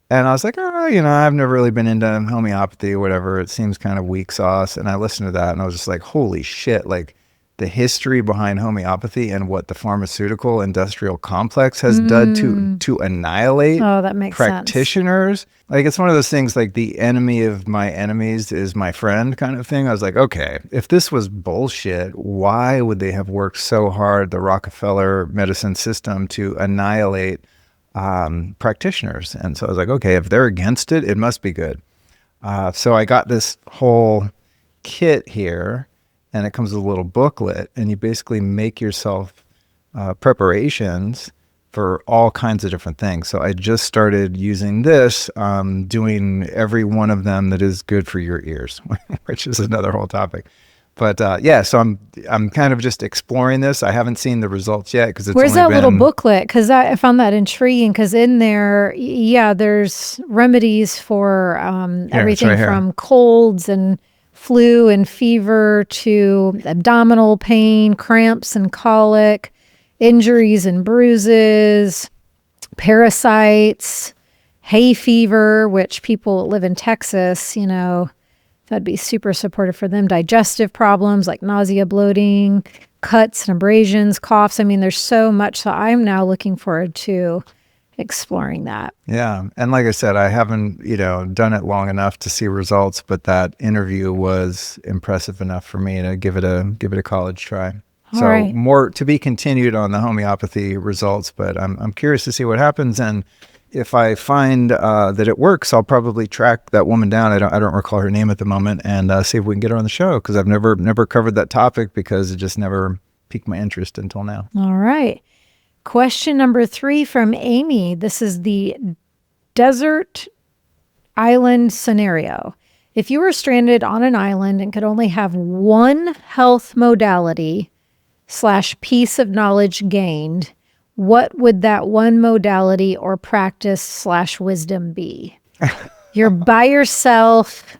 And I was like, I've never really been into homeopathy or whatever. It seems kind of weak sauce. And I listened to that and I was just like, holy shit. Like, the history behind homeopathy and what the pharmaceutical industrial complex has done to annihilate that makes practitioners. Sense. Like, it's one of those things like the enemy of my enemies is my friend kind of thing. I was like, okay, if this was bullshit, why would they have worked so hard, the Rockefeller medicine system, to annihilate practitioners? And so I was like, okay, if they're against it, it must be good. So I got this whole kit here. And it comes with a little booklet, and you basically make yourself preparations for all kinds of different things. So I just started using this, doing every one of them that is good for your ears, which is another whole topic. But so I'm kind of just exploring this. I haven't seen the results yet because it's Where's that little booklet? Because I found that intriguing. Because in there, there's remedies for everything right from colds and flu and fever to abdominal pain, cramps and colic, injuries and bruises, parasites, hay fever, which people that live in Texas, that'd be super supportive for them. Digestive problems like nausea, bloating, cuts and abrasions, coughs. I mean, there's so much. So I'm now looking forward to exploring that. Yeah. And like I said, I haven't, done it long enough to see results, but that interview was impressive enough for me to give it a college try. So right. More to be continued on the homeopathy results, but I'm curious to see what happens. And if I find that it works, I'll probably track that woman down. I don't recall her name at the moment, and see if we can get her on the show, because I've never covered that topic because it just never piqued my interest until now. All right. Question number 3 from Amy. This is the desert island scenario. If you were stranded on an island and could only have one health modality / piece of knowledge gained, what would that one modality or practice / wisdom be? You're by yourself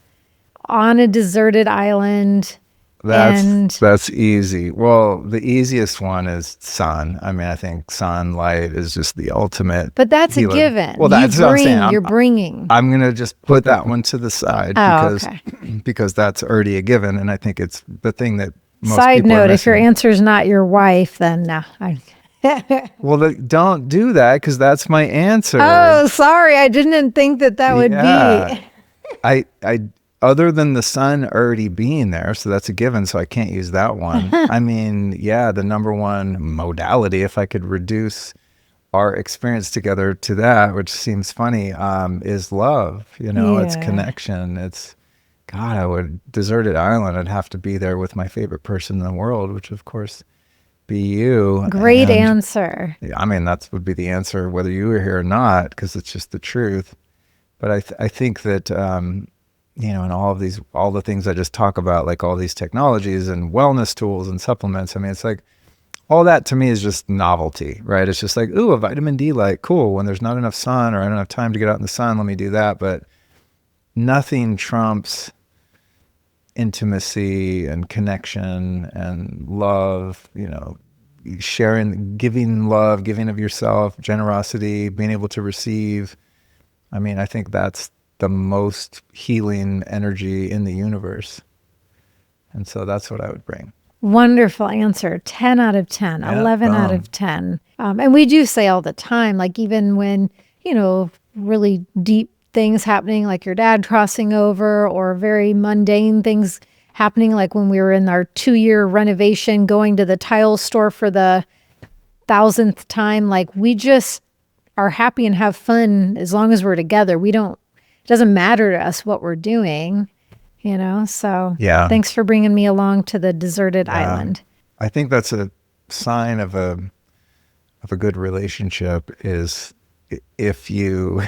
on a deserted island. That's easy. Well, the easiest one is sun. I mean, I think sunlight is just the ultimate. But that's healer. a given. Well, that's what I'm saying. You're bringing. I'm going to just put that one to the side because that's already a given. And I think it's the thing that most Side people are note, if missing. your answer is not your wife, then no. Well, don't do that, because that's my answer. Oh, sorry. I didn't think that would be. I other than the sun already being there, so that's a given, so I can't use that one. I mean, the number one modality, if I could reduce our experience together to that, which seems funny, is love. It's connection. It's, God, deserted island, I'd have to be there with my favorite person in the world, which of course be you. Great answer. I mean, that would be the answer whether you were here or not, because it's just the truth. But I think that, and all the things I just talk about, like all these technologies and wellness tools and supplements, I mean, it's like, all that to me is just novelty, right? It's just like, ooh, a vitamin D light, cool. When there's not enough sun or I don't have time to get out in the sun, let me do that. But nothing trumps intimacy and connection and love, sharing, giving love, giving of yourself, generosity, being able to receive. I mean, I think that's the most healing energy in the universe. And so that's what I would bring. Wonderful answer. 10 out of 10, 11 out of 10. And we do say all the time, like even when, really deep things happening, like your dad crossing over, or very mundane things happening, like when we were in our 2-year renovation, going to the tile store for the 1,000th time, like we just are happy and have fun as long as we're together. It doesn't matter to us what we're doing, so thanks for bringing me along to the deserted island. I think that's a sign of a good relationship, is if you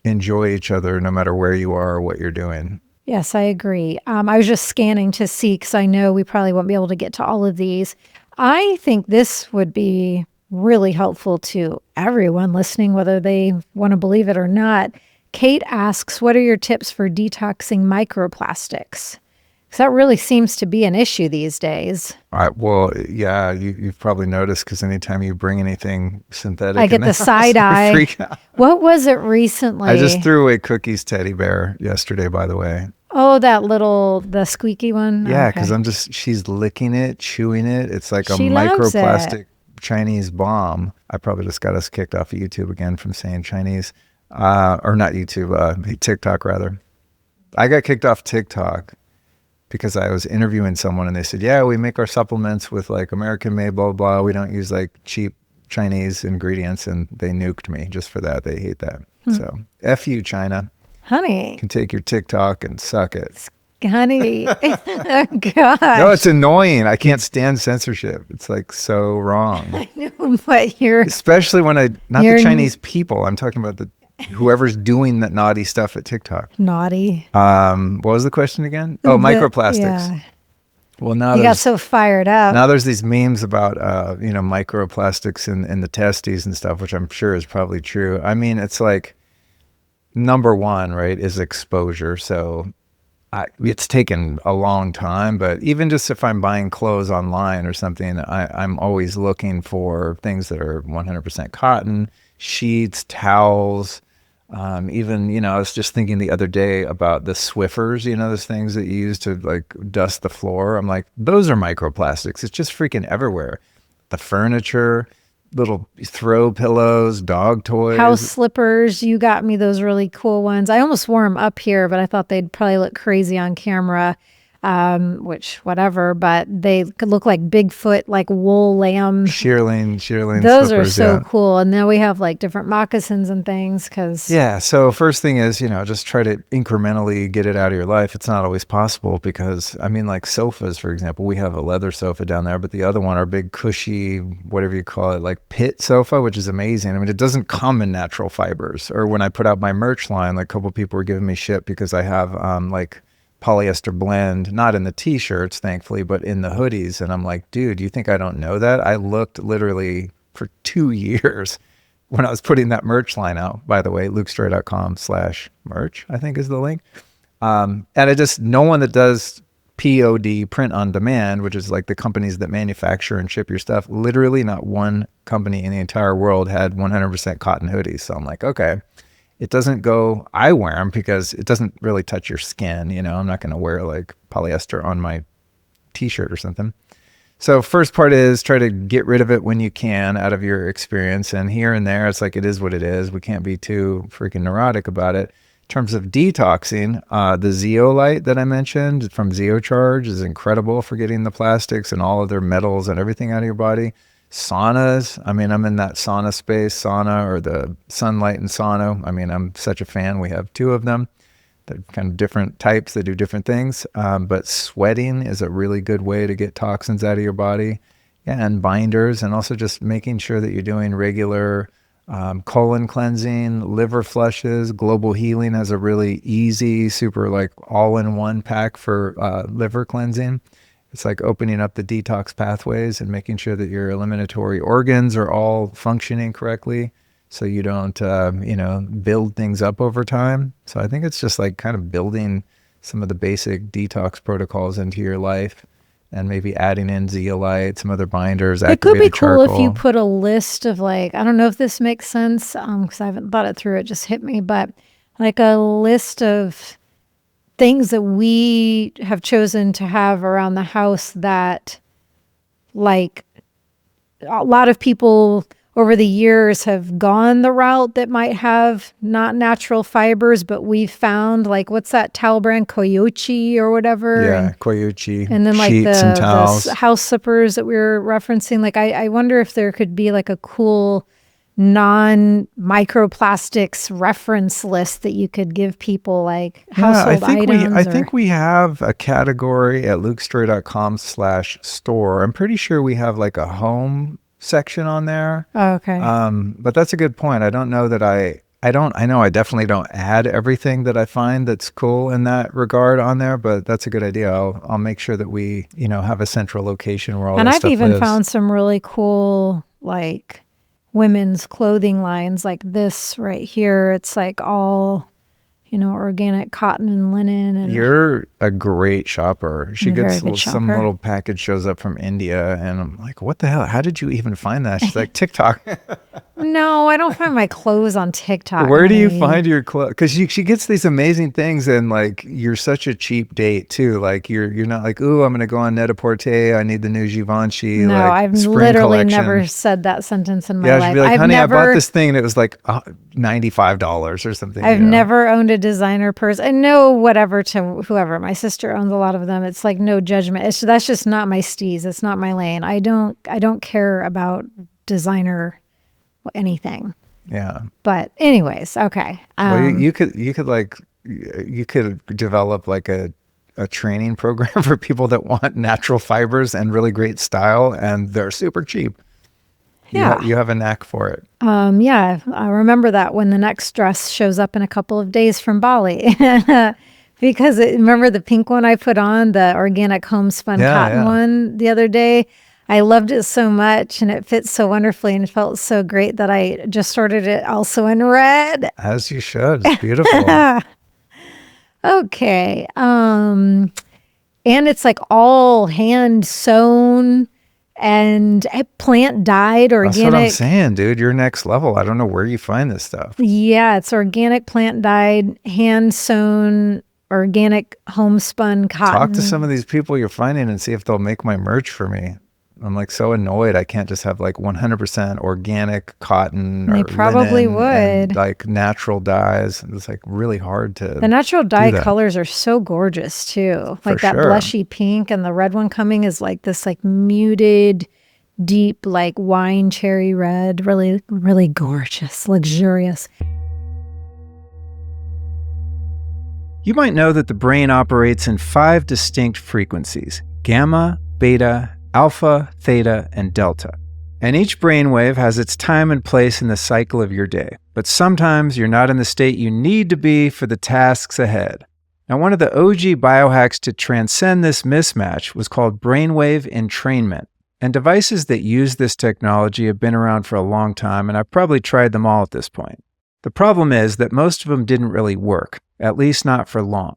enjoy each other no matter where you are or what you're doing. Yes, I agree. I was just scanning to see, because I know we probably won't be able to get to all of these. I think this would be really helpful to everyone listening, whether they want to believe it or not. Kate asks, what are your tips for detoxing microplastics? Because that really seems to be an issue these days. Well, yeah, you've probably noticed, because anytime you bring anything synthetic, I get the side eye. Freak out. What was it recently? I just threw away Cookie's teddy bear yesterday, by the way. Oh, the squeaky one? Yeah, because she's licking it, chewing it. It's like She a loves microplastic it. Chinese bomb. I probably just got us kicked off of YouTube again from saying Chinese. Or not YouTube, TikTok rather. I got kicked off TikTok because I was interviewing someone and they said, yeah, we make our supplements with like American made, blah, blah. We don't use like cheap Chinese ingredients. And they nuked me just for that. They hate that. So F you, China. Honey. You can take your TikTok and suck it. Honey. Oh, God. No, it's annoying. I can't stand censorship. It's like so wrong. I know, but you're... Especially when not the Chinese people. I'm talking about whoever's doing that naughty stuff at TikTok. Naughty. What was the question again? Oh, microplastics. Yeah. Well, now you got so fired up. Now there's these memes about microplastics in the testes and stuff, which I'm sure is probably true. I mean, it's like number one, right, is exposure. So it's taken a long time, but even just if I'm buying clothes online or something, I'm always looking for things that are 100% cotton, sheets, towels, Even, I was just thinking the other day about the Swiffers, those things that you use to like dust the floor. I'm like, those are microplastics. It's just freaking everywhere. The furniture, little throw pillows, dog toys. House slippers. You got me those really cool ones. I almost wore them up here, but I thought they'd probably look crazy on camera. Which whatever, but they could look like Bigfoot, like wool lamb. Shearling Those slippers, are so cool. And now we have like different moccasins and things So first thing is, just try to incrementally get it out of your life. It's not always possible because, like sofas, for example, we have a leather sofa down there, but the other one, our big cushy, whatever you call it, like pit sofa, which is amazing. It doesn't come in natural fibers. Or when I put out my merch line, like a couple people were giving me shit because I have like polyester blend, not in the t-shirts, thankfully, but in the hoodies. And I'm like, dude, you think I don't know that? I looked literally for 2 years when I was putting that merch line out. By the way, lukestorey.com/merch, I think is the link. And no one that does POD, print on demand, which is like the companies that manufacture and ship your stuff, literally not one company in the entire world had 100% cotton hoodies. So I'm like, okay. It doesn't go, I wear them because it doesn't really touch your skin. I'm not going to wear like polyester on my t-shirt or something. So first part is try to get rid of it when you can out of your experience. And here and there, it's like, it is what it is. We can't be too freaking neurotic about it. In terms of detoxing, the zeolite that I mentioned from Zeocharge is incredible for getting the plastics and all of their metals and everything out of your body. Saunas. I'm in that sauna space, sauna or the sunlight and sauna. I'm such a fan. We have 2 of them. They're kind of different types. They do different things. But sweating is a really good way to get toxins out of your body. Yeah, and binders, and also just making sure that you're doing regular colon cleansing, liver flushes. Global Healing has a really easy, super like all-in-one pack for liver cleansing. It's like opening up the detox pathways and making sure that your eliminatory organs are all functioning correctly so you don't, build things up over time. So I think it's just like kind of building some of the basic detox protocols into your life and maybe adding in zeolite, some other binders. It could be cool if you put a list of like, I don't know if this makes sense because I haven't thought it through. It just hit me, but like a list of things that we have chosen to have around the house that like a lot of people over the years have gone the route that might have not natural fibers, but we've found like, what's that towel brand? Koyochi or whatever. Yeah, Koyochi. And then like sheets and towels. the house slippers that we were referencing. Like I wonder if there could be like a cool non-microplastics reference list that you could give people, like household items. I think we have a category at lukestorey.com/store. I'm pretty sure we have like a home section on there. Oh, okay. But that's a good point. I don't know that I know I definitely don't add everything that I find that's cool in that regard on there, but that's a good idea. I'll make sure that we, have a central location where all that stuff lives. And I've even found some really cool, like, women's clothing lines like this right here. It's like all, organic cotton and linen. And you're a great shopper. She gets some little package shows up from India and I'm like, what the hell? How did you even find that? She's like, TikTok. No, I don't find my clothes on TikTok. Where do you find your clothes? Because she gets these amazing things and like you're such a cheap date too. Like you're not like, ooh, I'm going to go on Net-a-Porter. I need the new Givenchy. No, like, I've literally never said that sentence in my life. She'd be like, honey, I bought this thing and it was like $95 or something. I've never owned a designer purse. I know whatever to whoever. My sister owns a lot of them. It's like no judgment. That's just not my steez. It's not my lane. I don't care about designer anything. Yeah. But anyways, okay. Well, you could develop like a training program for people that want natural fibers and really great style, and they're super cheap. Yeah. You have a knack for it. Yeah. I remember that when the next dress shows up in a couple of days from Bali. Because remember the pink one I put on, the organic homespun cotton one the other day? I loved it so much and it fits so wonderfully and it felt so great that I just ordered it also in red. As you should. It's beautiful. Okay. And it's like all hand sewn and plant dyed organic. That's what I'm saying, dude. You're next level. I don't know where you find this stuff. Yeah, it's organic, plant dyed, hand sewn, organic homespun cotton. Talk to some of these people you're finding and see if they'll make my merch for me. I'm like so annoyed. I can't just have like 100% organic cotton or they probably linen would. and like natural dyes. It's like really hard to. The natural dye colors are so gorgeous too. Like that blushy pink, and the red one coming is like this like muted, deep like wine cherry red. Really, really gorgeous, luxurious. You might know that the brain operates in 5 distinct frequencies: gamma, beta, alpha, theta, and delta. And each brainwave has its time and place in the cycle of your day. But sometimes you're not in the state you need to be for the tasks ahead. Now, one of the OG biohacks to transcend this mismatch was called brainwave entrainment. And devices that use this technology have been around for a long time, and I've probably tried them all at this point. The problem is that most of them didn't really work, at least not for long.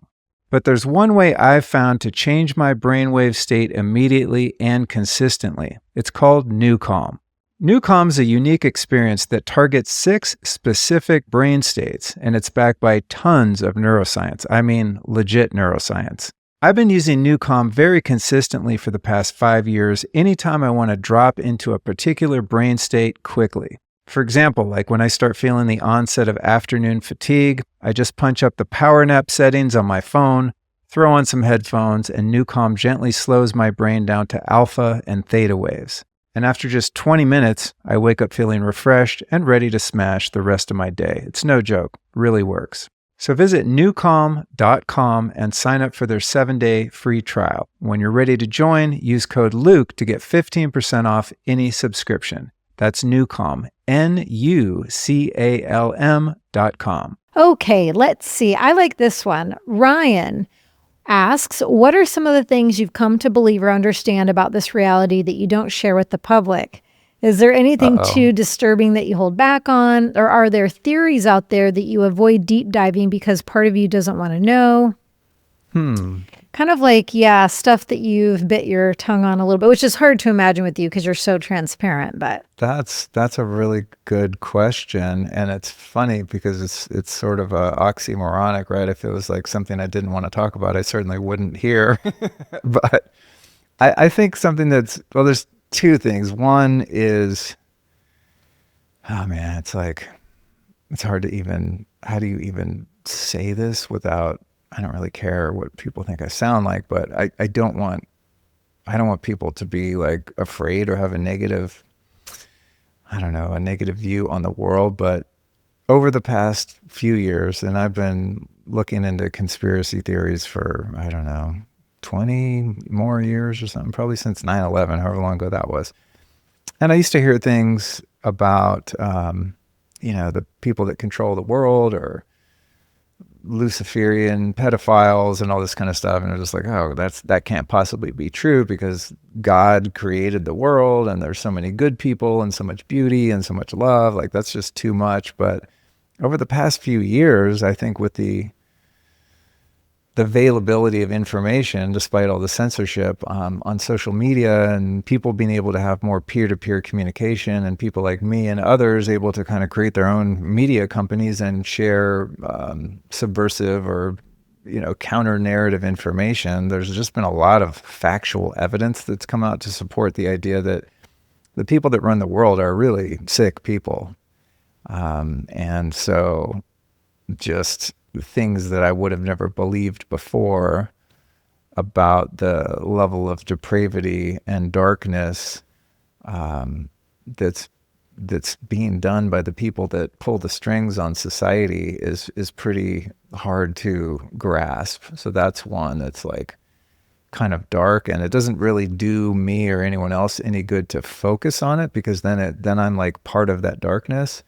But there's one way I've found to change my brainwave state immediately and consistently. It's called NewCalm. NewCalm is a unique experience that targets 6 specific brain states, and it's backed by tons of neuroscience. I mean, legit neuroscience. I've been using NewCalm very consistently for the past 5 years anytime I want to drop into a particular brain state quickly. For example, like when I start feeling the onset of afternoon fatigue, I just punch up the power nap settings on my phone, throw on some headphones, and NewCalm gently slows my brain down to alpha and theta waves. And after just 20 minutes, I wake up feeling refreshed and ready to smash the rest of my day. It's no joke, really works. So visit newcalm.com and sign up for their 7-day free trial. When you're ready to join, use code Luke to get 15% off any subscription. That's NewCalm, NUCALM.com. Okay, let's see. I like this one. Ryan asks, what are some of the things you've come to believe or understand about this reality that you don't share with the public? Is there anything too disturbing that you hold back on? Or are there theories out there that you avoid deep diving because part of you doesn't want to know? Kind of like, yeah, stuff that you've bit your tongue on a little bit, which is hard to imagine with you because you're so transparent. But that's a really good question, and it's funny because it's sort of oxymoronic, right? If it was like something I didn't want to talk about, I certainly wouldn't hear. But I think something there's 2 things. One is, oh man, it's like it's hard to even. How do you even say this without? I don't really care what people think I sound like, but I don't want people to be like afraid or have a negative view on the world. But over the past few years, and I've been looking into conspiracy theories for, 20 more years or something, probably since 9/11, however long ago that was. And I used to hear things about, the people that control the world, or Luciferian pedophiles and all this kind of stuff, and it was just like, oh, that can't possibly be true because God created the world and there's so many good people and so much beauty and so much love, like that's just too much. But over the past few years, I think with the availability of information, despite all the censorship on social media, and people being able to have more peer-to-peer communication, and people like me and others able to kind of create their own media companies and share subversive or counter-narrative information, there's just been a lot of factual evidence that's come out to support the idea that the people that run the world are really sick people. And so just things that I would have never believed before about the level of depravity and darkness that's being done by the people that pull the strings on society is pretty hard to grasp. So that's one that's like kind of dark, and it doesn't really do me or anyone else any good to focus on it, because then I'm like part of that darkness.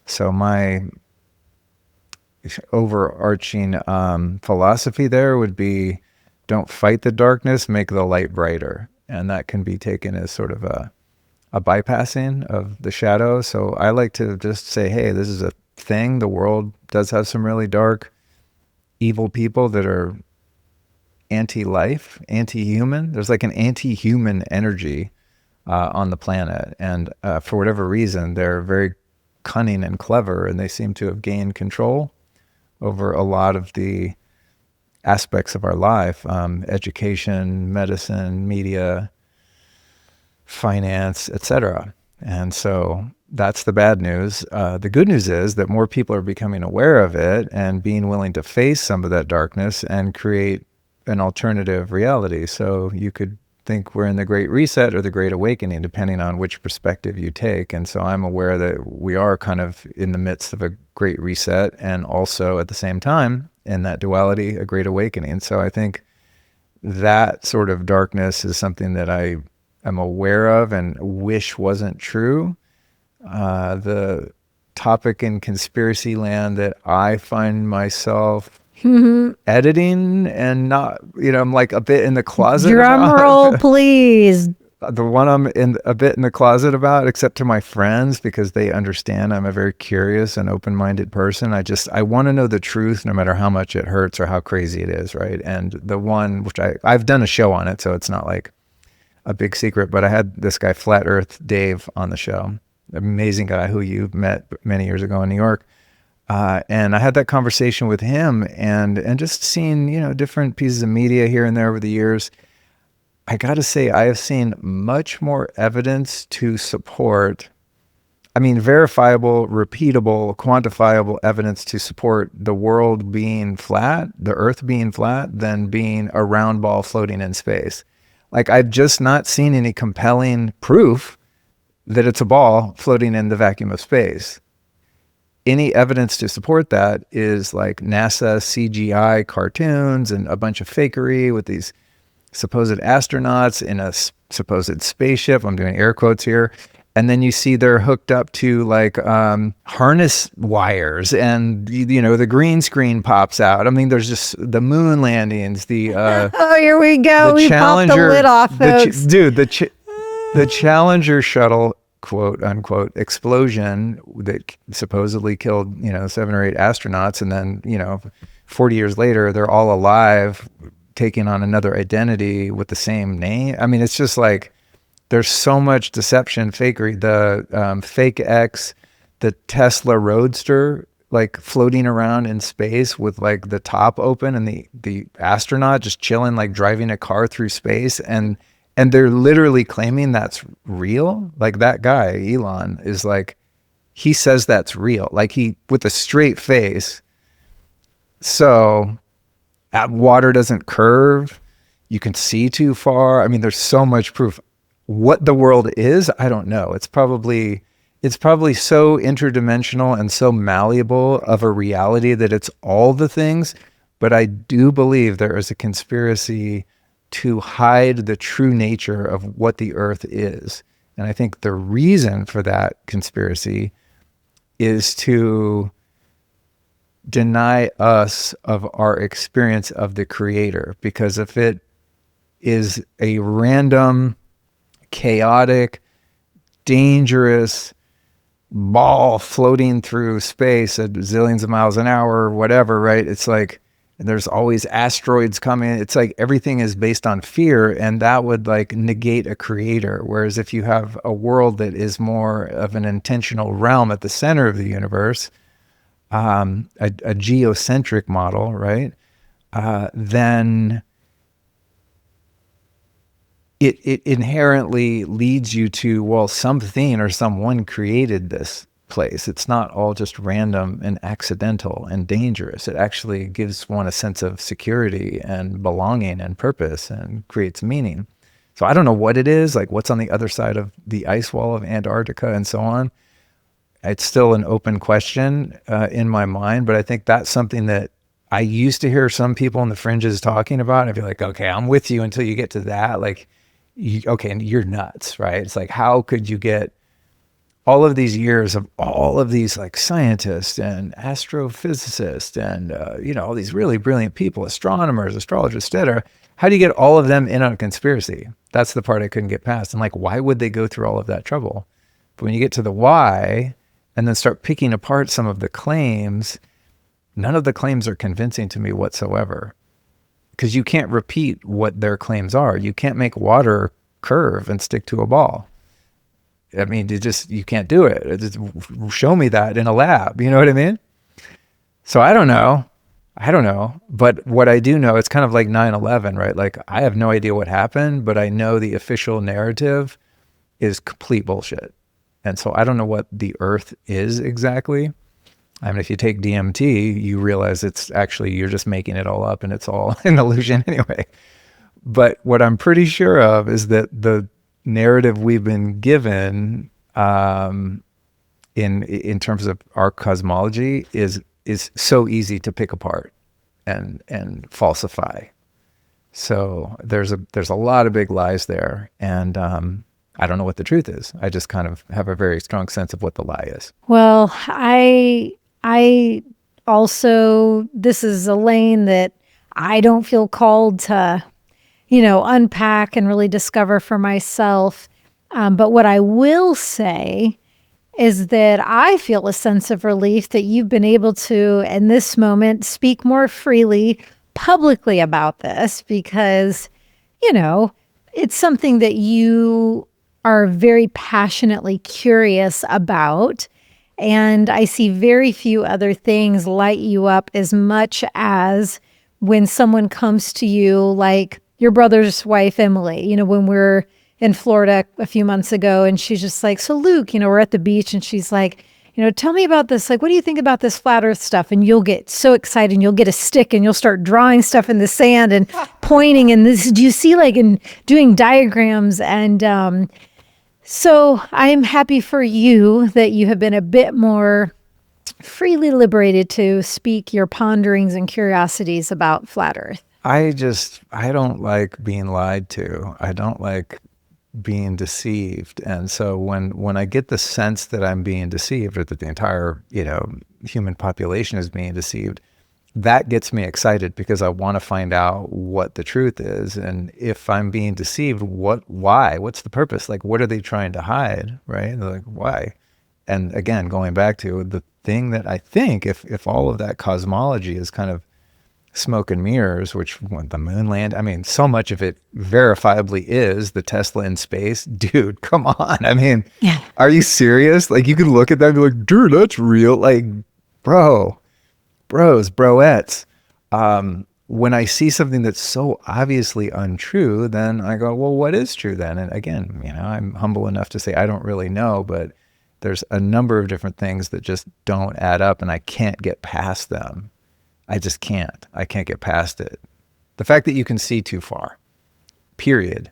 So my overarching philosophy there would be, don't fight the darkness, make the light brighter. And that can be taken as sort of a bypassing of the shadow. So I like to just say, hey, this is a thing. The world does have some really dark, evil people that are anti-life, anti-human. There's like an anti-human energy on the planet. And for whatever reason, they're very cunning and clever, and they seem to have gained control over a lot of the aspects of our life, education, medicine, media, finance, etc. And so that's the bad news. The good news is that more people are becoming aware of it and being willing to face some of that darkness and create an alternative reality. So you could think we're in the Great Reset or the Great Awakening, depending on which perspective you take. And so I'm aware that we are kind of in the midst of a Great Reset, and also at the same time, in that duality, a Great Awakening. So I think that sort of darkness is something that I am aware of and wish wasn't true. The topic in conspiracy land that I find myself editing and not, I'm like a bit in the closet Drum about. roll, please. The one I'm a bit in the closet about, except to my friends, because they understand I'm a very curious and open-minded person. I want to know the truth, no matter how much it hurts or how crazy it is, right? And the one, which I've done a show on it, so it's not like a big secret, but I had this guy, Flat Earth Dave, on the show. Amazing guy who you met many years ago in New York. And I had that conversation with him, and just seeing, different pieces of media here and there over the years. I got to say, I have seen much more evidence to support, verifiable, repeatable, quantifiable evidence to support the world being flat, the earth being flat, than being a round ball floating in space. Like, I've just not seen any compelling proof that it's a ball floating in the vacuum of space. Any evidence to support that is like NASA CGI cartoons and a bunch of fakery with these supposed astronauts in a supposed spaceship. I'm doing air quotes here. And then you see they're hooked up to like harness wires, and the green screen pops out. There's just the moon landings, oh, here we go. We popped the lid off, folks. The Challenger shuttle, quote unquote, explosion that supposedly killed 7 or 8 astronauts, and then 40 years later they're all alive, taking on another identity with the same name. It's just like there's so much deception, fakery. The fake X, the Tesla Roadster, like floating around in space with like the top open, and the astronaut just chilling, like driving a car through space, and they're literally claiming that's real. Like, that guy Elon is like, he says that's real, like he, with a straight face. So water doesn't curve. You can see too far. There's so much proof. What the world is, I don't know. It's probably so interdimensional and so malleable of a reality that it's all the things. But I do believe there is a conspiracy to hide the true nature of what the earth is. And I think the reason for that conspiracy is to deny us of our experience of the creator. Because if it is a random, chaotic, dangerous ball floating through space at zillions of miles an hour or whatever, right? It's like, there's always asteroids coming. It's like everything is based on fear, and that would like negate a creator. Whereas if you have a world that is more of an intentional realm at the center of the universe, a geocentric model, right? Then it inherently leads you to, well, something or someone created this place. It's not all just random and accidental and dangerous. It actually gives one a sense of security and belonging and purpose and creates meaning. So I don't know what it is, like what's on the other side of the ice wall of Antarctica and so on. It's still an open question in my mind, but I think that's something that I used to hear some people in the fringes talking about. I'd be like, okay, I'm with you until you get to that. Like, okay, and you're nuts, right? It's like, how could you get all of these years of all of these like scientists and astrophysicists and, all these really brilliant people, astronomers, astrologers, etc. How do you get all of them in on a conspiracy? That's the part I couldn't get past. And like, why would they go through all of that trouble? But when you get to the why and then start picking apart some of the claims, none of the claims are convincing to me whatsoever, because you can't repeat what their claims are. You can't make water curve and stick to a ball. I mean, you can't do it. Just show me that in a lab. You know what I mean? So I don't know. But what I do know, it's kind of like 9/11, right? Like I have no idea what happened, but I know the official narrative is complete bullshit. And so I don't know what the earth is exactly. I mean, if you take DMT, you realize it's actually, you're just making it all up and it's all an illusion anyway. But what I'm pretty sure of is that the narrative we've been given in terms of our cosmology is so easy to pick apart and falsify. So there's a lot of big lies there, and I don't know what the truth is. I just kind of have a very strong sense of what the lie is. Well, I also, this is a lane that I don't feel called to, unpack and really discover for myself. But what I will say is that I feel a sense of relief that you've been able to, in this moment, speak more freely publicly about this, because, it's something that you are very passionately curious about. And I see very few other things light you up as much as when someone comes to you, like your brother's wife, Emily, when we're in Florida a few months ago, and she's just like, so Luke, we're at the beach, and she's like, tell me about this. Like, what do you think about this flat earth stuff? And you'll get so excited, and you'll get a stick and you'll start drawing stuff in the sand and pointing. And this, do you see, like, in doing diagrams? And so I'm happy for you that you have been a bit more freely liberated to speak your ponderings and curiosities about flat earth. I don't like being lied to. I don't like being deceived. And so when I get the sense that I'm being deceived, or that the entire, human population is being deceived, that gets me excited, because I want to find out what the truth is. And if I'm being deceived, why? What's the purpose? Like, what are they trying to hide? Right? And they're like, why? And again, going back to the thing that I think, if all of that cosmology is kind of smoke and mirrors, which the moon land, I mean, so much of it verifiably is the Tesla in space. Dude, come on. I mean, yeah. Are you serious? Like, you could look at that and be like, dude, that's real. Like, broettes. When I see something that's so obviously untrue, then I go, well, what is true then? And again, I'm humble enough to say I don't really know, but there's a number of different things that just don't add up, and I can't get past them. I just can't. I can't get past it. The fact that you can see too far, period,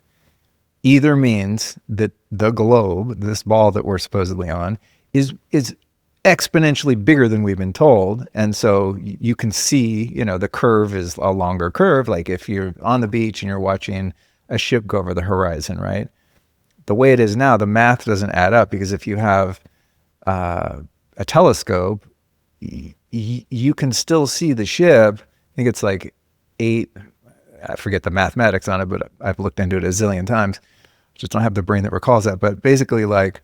either means that the globe, this ball that we're supposedly on, is exponentially bigger than we've been told. And so you can see, the curve is a longer curve. Like if you're on the beach and you're watching a ship go over the horizon, right? The way it is now, the math doesn't add up, because if you have a telescope, you can still see the ship. I think it's like 8, I forget the mathematics on it, but I've looked into it a zillion times. Just don't have the brain that recalls that. But basically, like,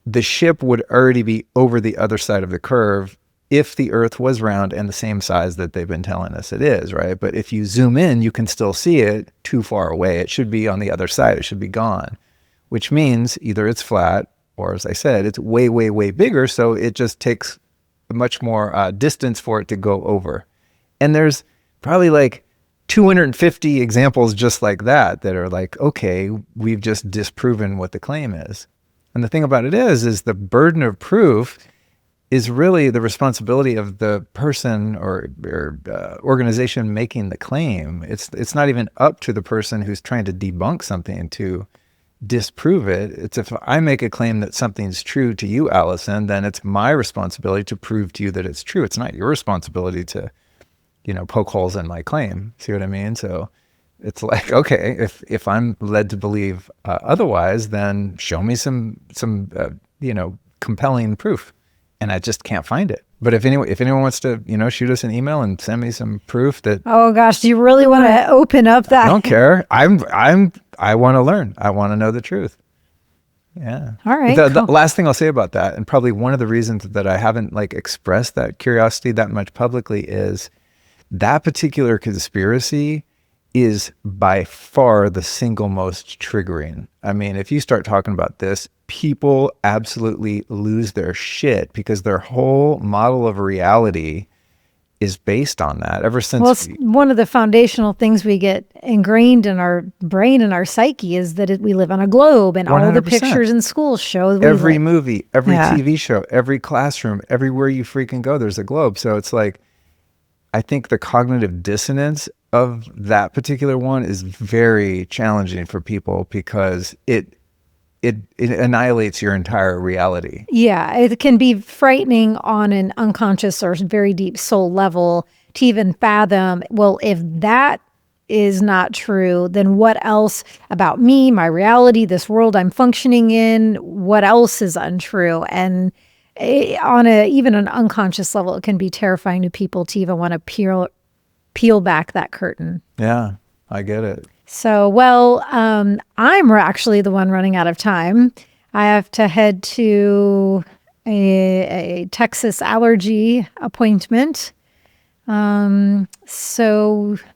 the ship would already be over the other side of the curve if the Earth was round and the same size that they've been telling us it is, right? But if you zoom in, you can still see it too far away. It should be on the other side. It should be gone, which means either it's flat, or, as I said, it's way, way, way bigger. So it just takes much more distance for it to go over. And there's probably like 250 examples just like that are like, okay, we've just disproven what the claim is. And the thing about it is the burden of proof is really the responsibility of the person or organization making the claim. It's not even up to the person who's trying to debunk something to disprove it. It's if I make a claim that something's true to you, Alyson, then it's my responsibility to prove to you that it's true. It's not your responsibility to, poke holes in my claim. See what I mean? So it's like, okay, if I'm led to believe otherwise, then show me some compelling proof, and I just can't find it. But if anyone wants to, shoot us an email and send me some proof that. Oh gosh, do you really want to open up that? I don't care. I want to learn. I want to know the truth. Yeah. All right. The last thing I'll say about that, and probably one of the reasons that I haven't expressed that curiosity that much publicly, is that particular conspiracy is by far the single most triggering. I mean, if you start talking about this, people absolutely lose their shit because their whole model of reality is based on that ever since. Well, it's one of the foundational things we get ingrained in our brain and our psyche is that we live on a globe, and 100%. All the pictures in schools show every movie, every TV show, every classroom, everywhere you freaking go, there's a globe. So it's like, I think the cognitive dissonance of that particular one is very challenging for people because it annihilates your entire reality. Yeah, it can be frightening on an unconscious or very deep soul level to even fathom, well, if that is not true, then what else about me, my reality, this world I'm functioning in, what else is untrue? And on even an unconscious level, it can be terrifying to people to even want to peel back that curtain. Yeah, I get it. So, well, I'm actually the one running out of time. I have to head to a Texas allergy appointment. So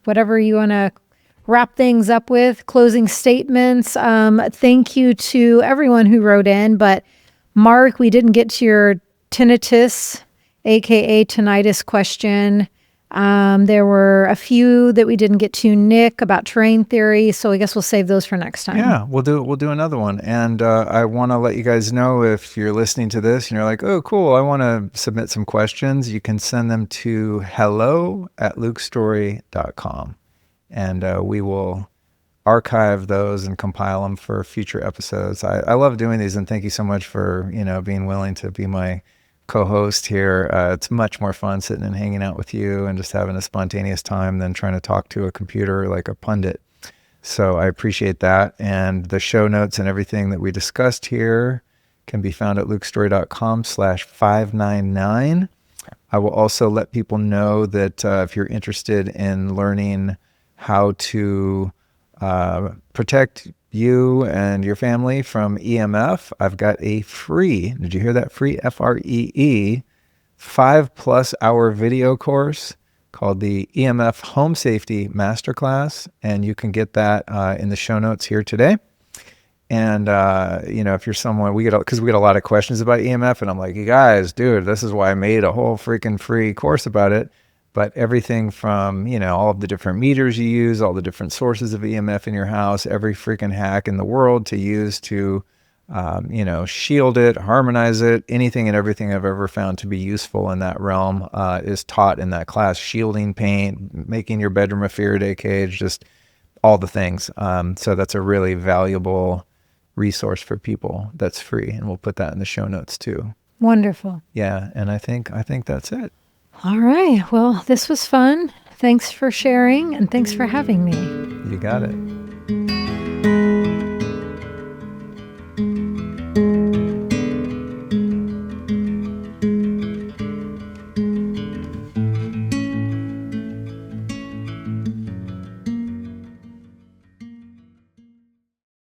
whatever you want to wrap things up with, closing statements. Thank you to everyone who wrote in, but Mark, we didn't get to your tinnitus, aka tinnitus question. There were a few that we didn't get to. Nick, about terrain theory. So I guess we'll save those for next time. Yeah, we'll do another one. And I want to let you guys know, if you're listening to this and you're like, oh, cool, I want to submit some questions, you can send them to hello@lukestorey.com. And we will archive those and compile them for future episodes. I love doing these, and thank you so much for, being willing to be my co-host here. It's much more fun sitting and hanging out with you and just having a spontaneous time than trying to talk to a computer like a pundit. So I appreciate that. And the show notes and everything that we discussed here can be found at lukestorey.com/599. I will also let people know that if you're interested in learning how to protect you and your family from EMF, I've got a free, did you hear that? Free, FREE, 5+ hour video course called the EMF Home Safety Masterclass. And you can get that in the show notes here today. And, if you're someone, because we get a lot of questions about EMF, and I'm like, you guys, dude, this is why I made a whole freaking free course about it. But everything from, all of the different meters you use, all the different sources of EMF in your house, every freaking hack in the world to use to, shield it, harmonize it, anything and everything I've ever found to be useful in that realm is taught in that class. Shielding paint, making your bedroom a Faraday cage, just all the things. So that's a really valuable resource for people that's free. And we'll put that in the show notes too. Wonderful. Yeah. And I think that's it. All right. Well, this was fun. Thanks for sharing, and thanks for having me. You got it.